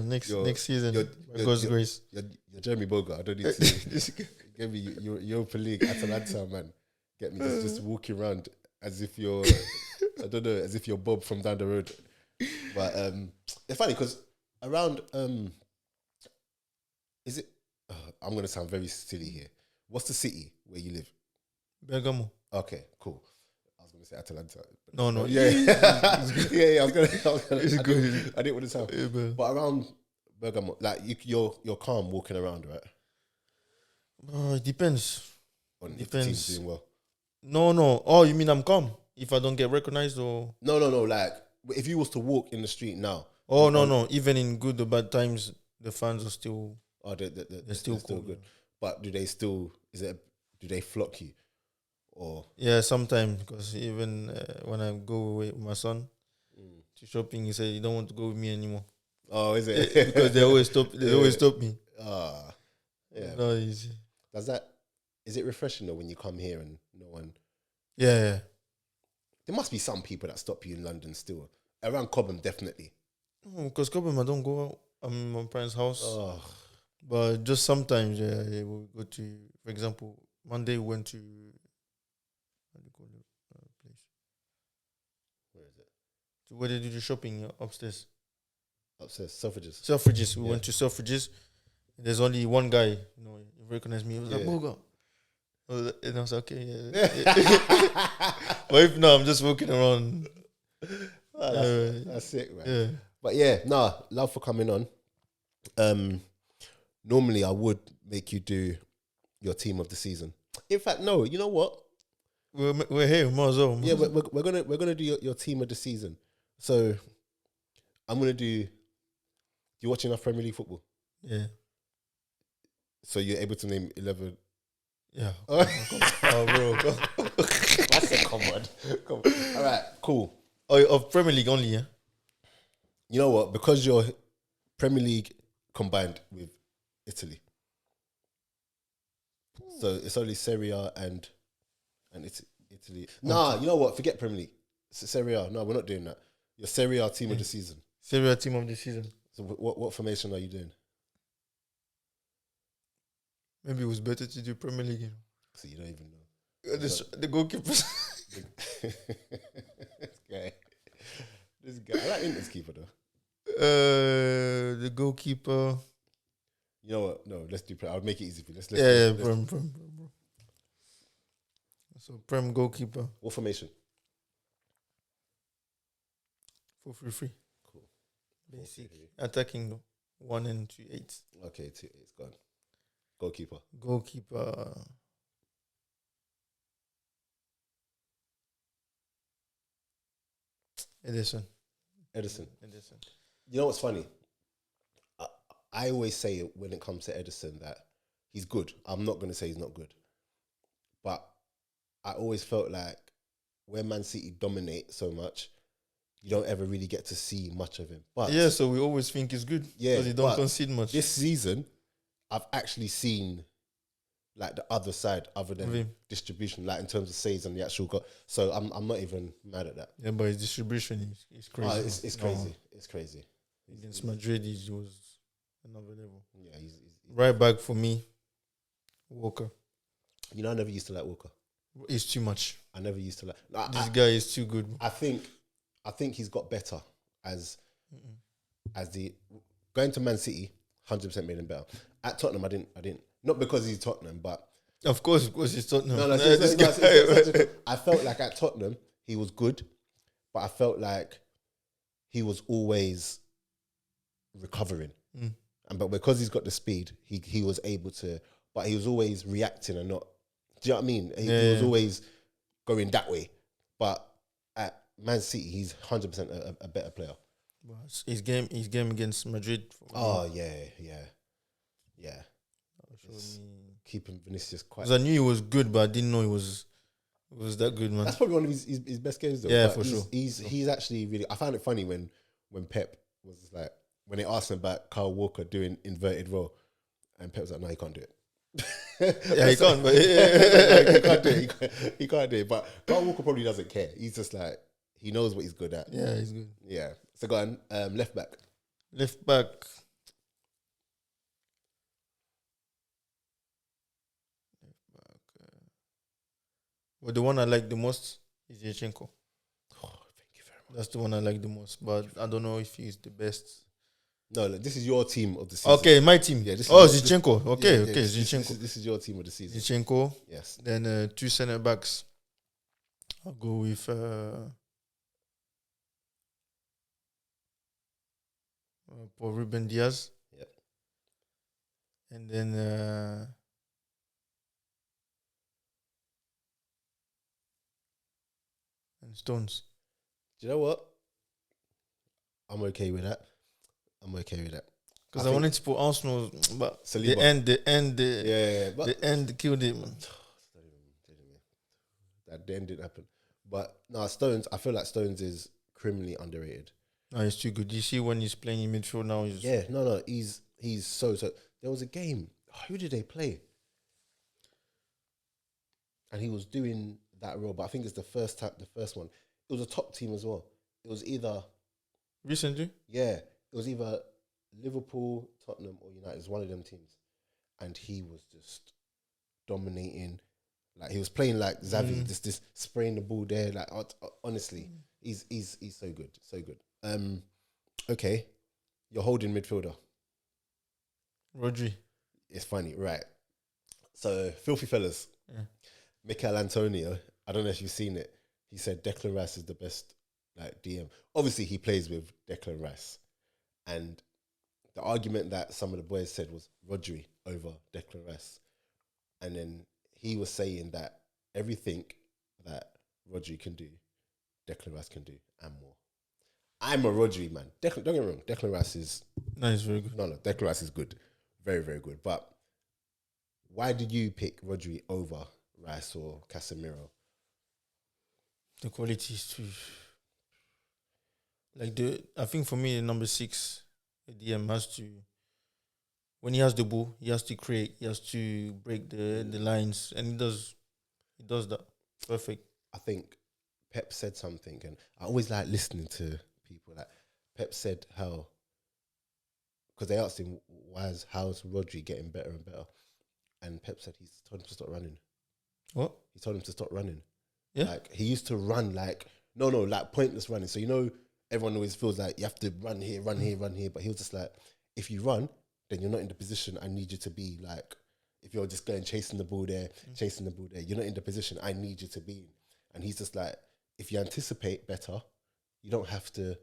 Next season, God's grace. You're Jeremie Boga. I don't need to give me Europa League, Atalanta, man. Get me just walking around as if you're, I don't know, as if you're Bob from down the road. But it's funny because around, is it? I'm gonna sound very silly here. What's the city where you live? Bergamo. Okay, cool. I was gonna say Atalanta. No. Yeah. I was gonna. It's good. I didn't want to sound. Yeah, but around Bergamo, like you're calm walking around, right? It depends. On if the team's doing well. No. Oh, you mean I'm calm if I don't get recognized, or? No. Like, if you was to walk in the street now. Oh, no. Even in good or bad times, the fans are still. Oh, they're still cool. good. But do they still? Do they flock you? Or yeah, sometimes, because even when I go with my son to shopping, he said he don't want to go with me anymore. Oh, is it? Because they always stop. They always stop me. Yeah. No, easy. Is it refreshing though when you come here and no one? Yeah. There must be some people that stop you in London still. Around Cobham, definitely. Because Cobham, I don't go out. I'm in my parents' house. Oh. But just sometimes, we'll go to, for example, Monday we went to, how do you call the place? Where is it? To where they do the shopping upstairs. Upstairs, Selfridges. Selfridges. We went to Selfridges. There's only one guy, he recognized me. He was like, Boga. And I was like, okay, yeah. But if not, I'm just walking around. That's sick, man. Yeah. But yeah, love for coming on. Normally I would make you do your team of the season. In fact, no, you know what? We're here, might as well. Yeah, we're gonna do your team of the season. So I'm gonna do. You watching enough Premier League football? Yeah. So you're able to name 11. Yeah. Oh, bro. I said, come on. All right, cool. Oh, of Premier League only, yeah? You know what? Because you're Premier League combined with Italy. So it's only Serie A and Italy. Nah, you know what? Forget Premier League. It's Serie A. No, we're not doing that. Your Serie A team of the season. Serie A team of the season. So what formation are you doing? Maybe it was better to do Premier League. You know? So you don't even know. The goalkeepers. This guy. I like Inter's keeper though. The goalkeeper. You know what? No, let's do. I'll make it easy for you. Let's Prem. So Prem goalkeeper. What formation? 4-3-3. Cool. Basic. Attacking though. 1 and 2 8s. Okay, 2 8's gone. Goalkeeper. Goalkeeper. Edison. You know what's funny? I always say when it comes to Edison that he's good. I'm not going to say he's not good. But I always felt like when Man City dominate so much, you don't ever really get to see much of him. But yeah, so we always think he's good because he don't concede much. This season, I've actually seen like the other side other than distribution, like in terms of saves and the actual goal. So I'm not even mad at that. Yeah, but his distribution is crazy. It's crazy. It's crazy. Against Madrid, he was another level. Yeah, he's right back for me, Walker. You know, I never used to like Walker. It's too much. I never used to like. This guy is too good. I think he's got better as the going to Man City. 100% made him better. At Tottenham, I didn't. Not because he's Tottenham, but of course he's Tottenham. No, this guy. I felt like at Tottenham he was good, but I felt like he was always recovering. But because he's got the speed, he was able to. But he was always reacting and not. Do you know what I mean? He was always going that way. But at Man City, he's 100% a better player. His game against Madrid. Yeah. Keeping Vinicius quiet. Because I knew he was good, but I didn't know he was that good, man. That's probably one of his best games, though. Yeah, but for sure. He's actually really. I found it funny when Pep was like when they asked him about Kyle Walker doing inverted row, and Pep was like, "No, he can't do it." Yeah, he can't. But he can't do it. He can't do it. But Kyle Walker probably doesn't care. He's just like he knows what he's good at. Yeah, he's good. Yeah. So go on. Left back. Left back. Well, the one I like the most is Zinchenko. Oh, thank you very much. That's the one I like the most, but I don't know if he's the best. No, this is your team of the season. Okay, my team. Yeah. Zinchenko. Okay, Zinchenko. This is your team of the season. Zinchenko. Yes. Then 2 center backs. I'll go with Paul Ruben Diaz. Yep. And then and Stones. Do you know what? I'm okay with that. Because I wanted to put Arsenal, but Saliba. the end killed it, man. That the end didn't happen. But no, Stones. I feel like Stones is criminally underrated. No, he's too good. You see when he's playing in midfield now, He's so. There was a game. Who did they play? And he was doing that role, but I think it's the first one. It was a top team as well. It was either recently. Yeah, it was either Liverpool, Tottenham, or United. It was one of them teams, and he was just dominating. Like he was playing like Xavi, just spraying the ball there. Like honestly, he's so good, so good. Okay, you're holding midfielder. Rodri. It's funny, right? So filthy fellas. Yeah. Mikel Antonio. I don't know if you've seen it. He said Declan Rice is the best like DM. Obviously, he plays with Declan Rice, and the argument that some of the boys said was Rodri over Declan Rice, and then he was saying that everything that Rodri can do, Declan Rice can do, and more. I'm a Rodri man. Don't get me wrong. Declan Rice is he's very good. No, Declan Rice is good, very very good. But why did you pick Rodri over Rice or Casemiro? The quality is too. I think for me, the number 6, the DM has to. When he has the ball, he has to create. He has to break the lines, and he does that perfect. I think Pep said something, and I always like listening to people. Like Pep said how, because they asked him, how's Rodri getting better and better? And Pep said he's told him to stop running. What? He told him to stop running. Yeah. Like, he used to run like pointless running. So, everyone always feels like you have to run here. But he was just like, if you run, then you're not in the position I need you to be. Like, if you're just going chasing the ball there, you're not in the position I need you to be in. And he's just like, if you anticipate better, you don't have to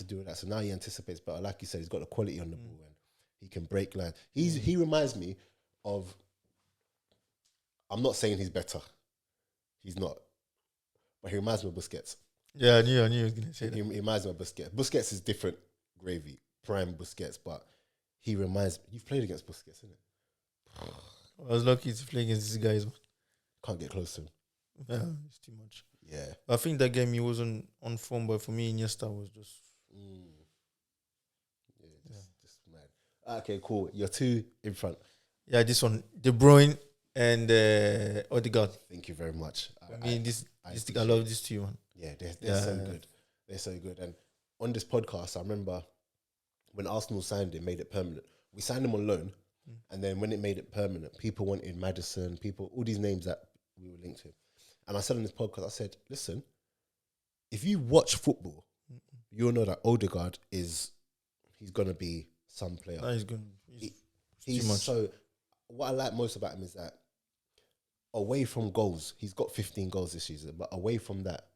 do that. So now he anticipates better. Like you said, he's got the quality on the ball and he can break lines. He reminds me of, I'm not saying he's better. He's not. But he reminds me of Busquets. Yeah, I knew you were going to say that. He reminds me of Busquets. Busquets is different gravy, prime Busquets, but he reminds me. You've played against Busquets, isn't it? I was lucky to play against these guys. Can't get close to him. Yeah, it's too much. Yeah. I think that game he wasn't on form, but for me, Iniesta was just... Just mad. Okay, cool. You're two in front. Yeah, this one, De Bruyne and Odegaard. Thank you very much. I love this two, man. Yeah, they're so good. They're so good. And on this podcast, I remember when Arsenal signed him, made it permanent. We signed him on loan, and then when it made it permanent, people wanted Maddison, all these names that we were linked to. And I said on this podcast, I said, listen, if you watch football, you'll know that Odegaard he's going to be some player. No, he's good. He's too much. So what I like most about him is that away from goals, he's got 15 goals this season, but away from that,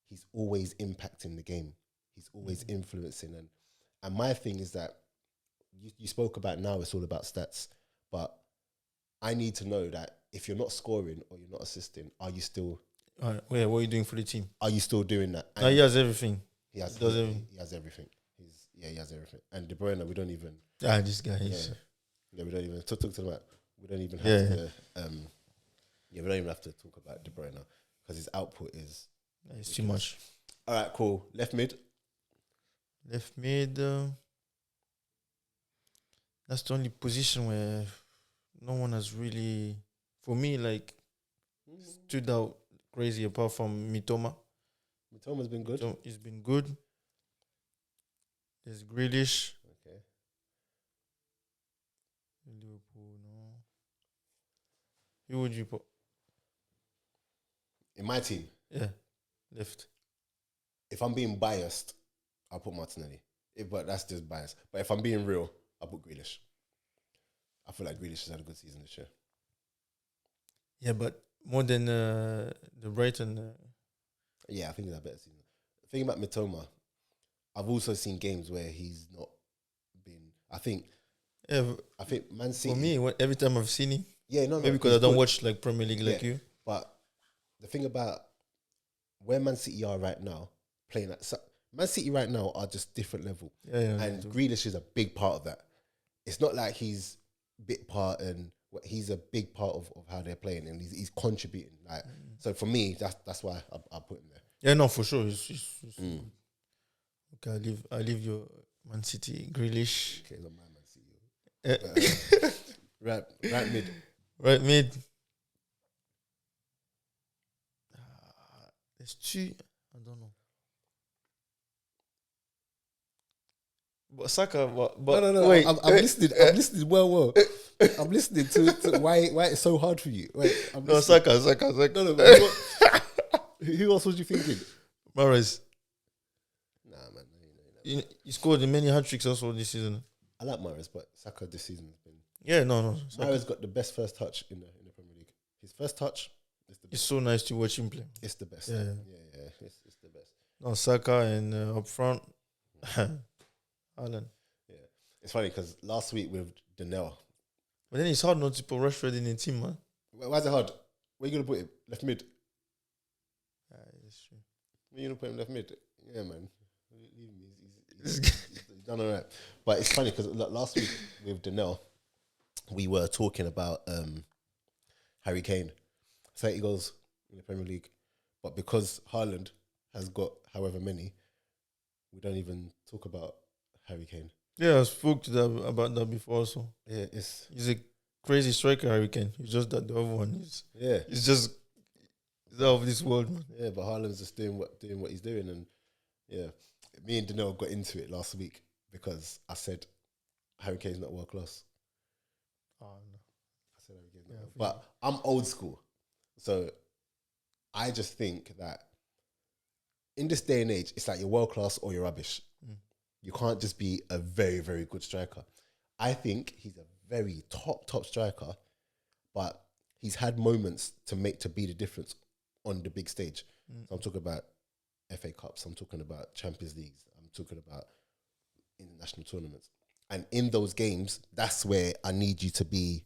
he's always impacting the game. He's always influencing. And my thing is that you spoke about now it's all about stats, but I need to know that if you're not scoring or you're not assisting, are you still... What are you doing for the team? Are you still doing that? No, he has everything. He has everything. He has everything. He has everything. And De Bruyne, we don't even... This guy is... Yeah, we don't even... Talk to them about... We don't even have to... we don't even have to talk about De Bruyne because his output is... It's too much. All right, cool. Left mid? Left mid... that's the only position where no one has really... For me, like, stood out crazy apart from Mitoma. Mitoma's been good. He's been good. There's Grealish. Okay. Liverpool, no. Who would you put? In my team? Yeah, left. If I'm being biased, I'll put Martinelli. But that's just bias. But if I'm being real, I'll put Grealish. I feel like Grealish has had a good season this year. Yeah, but more than the Brighton. Yeah, I think he's had a better season. The thing about Mitoma, I've also seen games where he's not been... I think Man City... For me, every time I've seen him... Maybe because I don't watch like Premier League like you. But the thing about where Man City are right now, playing at... Man City right now are just different level. And Grealish is a big part of that. It's not like he's bit part and... He's a big part of how they're playing, and he's contributing. Like so, for me, that's why I put him there. Yeah, no, for sure. Okay, I leave your Man City Grealish. Okay, not my Man City. Right mid. Right mid. There's two. I don't know. But Saka, but no. Wait, I'm listening. I'm listening. Well. I'm listening to why it's so hard for you. Wait, Saka. No. Who else was you thinking? Mahrez. Nah, man. He scored in many hat-tricks also this season. I like Mahrez, but Saka this season has been... Yeah, no. Mahrez got the best first touch in the Premier League. His first touch is the best. It's so nice to watch him play. It's the best. Yeah. It's the best. No, Saka and up front, Alan. Yeah. It's funny because last week with Donnell... But then it's hard not to put Rashford in the team, man. Why is it hard? Where are you going to put him? Left mid? That's true. Where are you going to put him left mid? Yeah, man. Leave him. He's done all right. But it's funny because last week with Donnell, we were talking about Harry Kane. 30 goals in the Premier League. But because Haaland has got however many, we don't even talk about Harry Kane. Yeah, I spoke to them about that before also. Yeah, he's a crazy striker, Harry Kane. It's just that the other one is... Yeah. He's just... He's out of this world, man. Yeah, but Haaland's just doing what he's doing. And yeah, me and Danelle got into it last week because I said Harry Kane's not world class. Oh, no. I said Harry Kane's not world class. But I'm old school. So I just think that in this day and age, it's like you're world class or you're rubbish. You can't just be a very, very good striker. I think he's a very top striker, but he's had moments to be the difference on the big stage. So I'm talking about FA Cups, I'm talking about Champions Leagues, I'm talking about international tournaments. And in those games, that's where I need you to be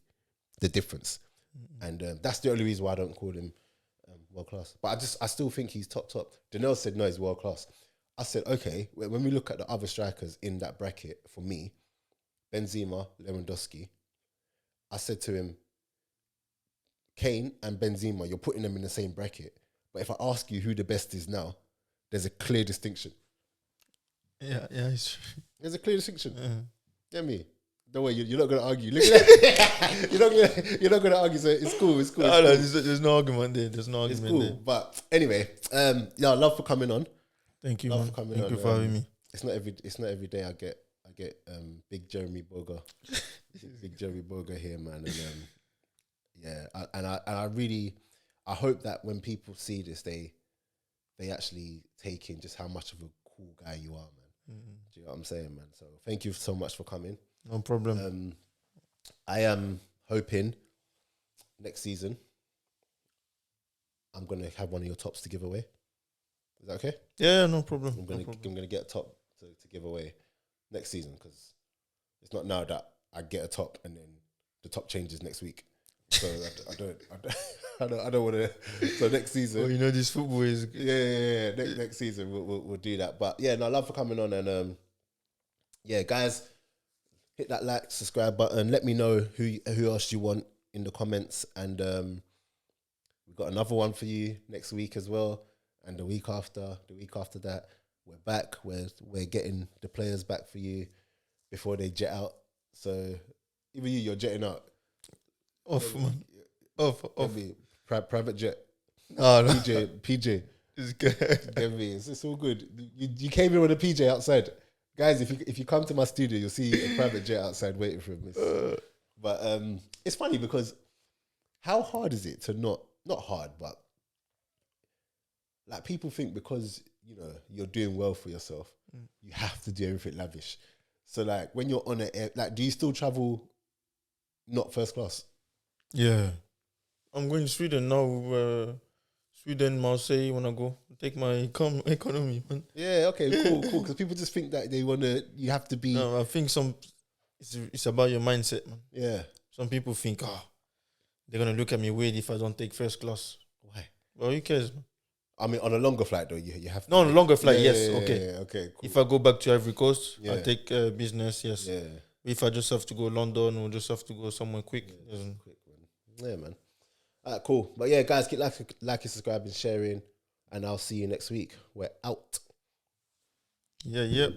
the difference. And that's the only reason why I don't call him world class. But I still think he's top. Danelle said no, he's world class. I said, okay, when we look at the other strikers in that bracket, for me, Benzema, Lewandowski, I said to him, Kane and Benzema, you're putting them in the same bracket. But if I ask you who the best is now, there's a clear distinction. Yeah, it's true. There's a clear distinction. Get me? Don't worry, you're not going to argue. Look at that. you're not going to argue. So it's cool. No, there's no argument there. There's no argument there. But anyway, love for coming on. Thank you, love man. for coming Thank on. you for having me. It's not every day I get big Jeremie Boga, big Jeremie Boga here, man. And I hope that when people see this, they actually take in just how much of a cool guy you are, man. Do you know what I'm saying, man? So thank you so much for coming. No problem. I am hoping next season I'm gonna have one of your tops to give away. Is that okay? Yeah, no problem. I'm gonna get a top to give away next season, because it's not now that I get a top and then the top changes next week. So I don't want to. So next season, you know, this football is Next season we'll do that. But yeah, no, love for coming on, and guys, hit that like, subscribe button. Let me know who else you want in the comments, and we've got another one for you next week as well, and the week after that, we're back. We're getting the players back for you before they jet out. So even you're jetting out. Off, man. Off. Private jet. Oh, no. PJ. It's good. Get me. It's all good. You came here with a PJ outside. Guys, if you come to my studio, you'll see a private jet outside waiting for me. But it's funny because how hard is it to not hard, but like people think because, you know, you're doing well for yourself, you have to do everything lavish. So like when you're on a, like, do you still travel not first class? Yeah. I'm going to Sweden now. Sweden, Marseille, when I go. Take my economy, man. Yeah, okay, cool. Because people just think that you have to be... No, I think it's about your mindset, man. Yeah. Some people think, they're going to look at me weird if I don't take first class. Why? Well, who cares, man? I mean, on a longer flight, though, you have to... No, on a longer flight, yes, yeah, okay. Yeah, okay, cool. If I go back to Ivory Coast, I take business, yes. Yeah. If I just have to go London or just have to go somewhere quick. Yeah, man. All right, cool. But yeah, guys, keep liking, subscribing, sharing, and I'll see you next week. We're out. Yeah.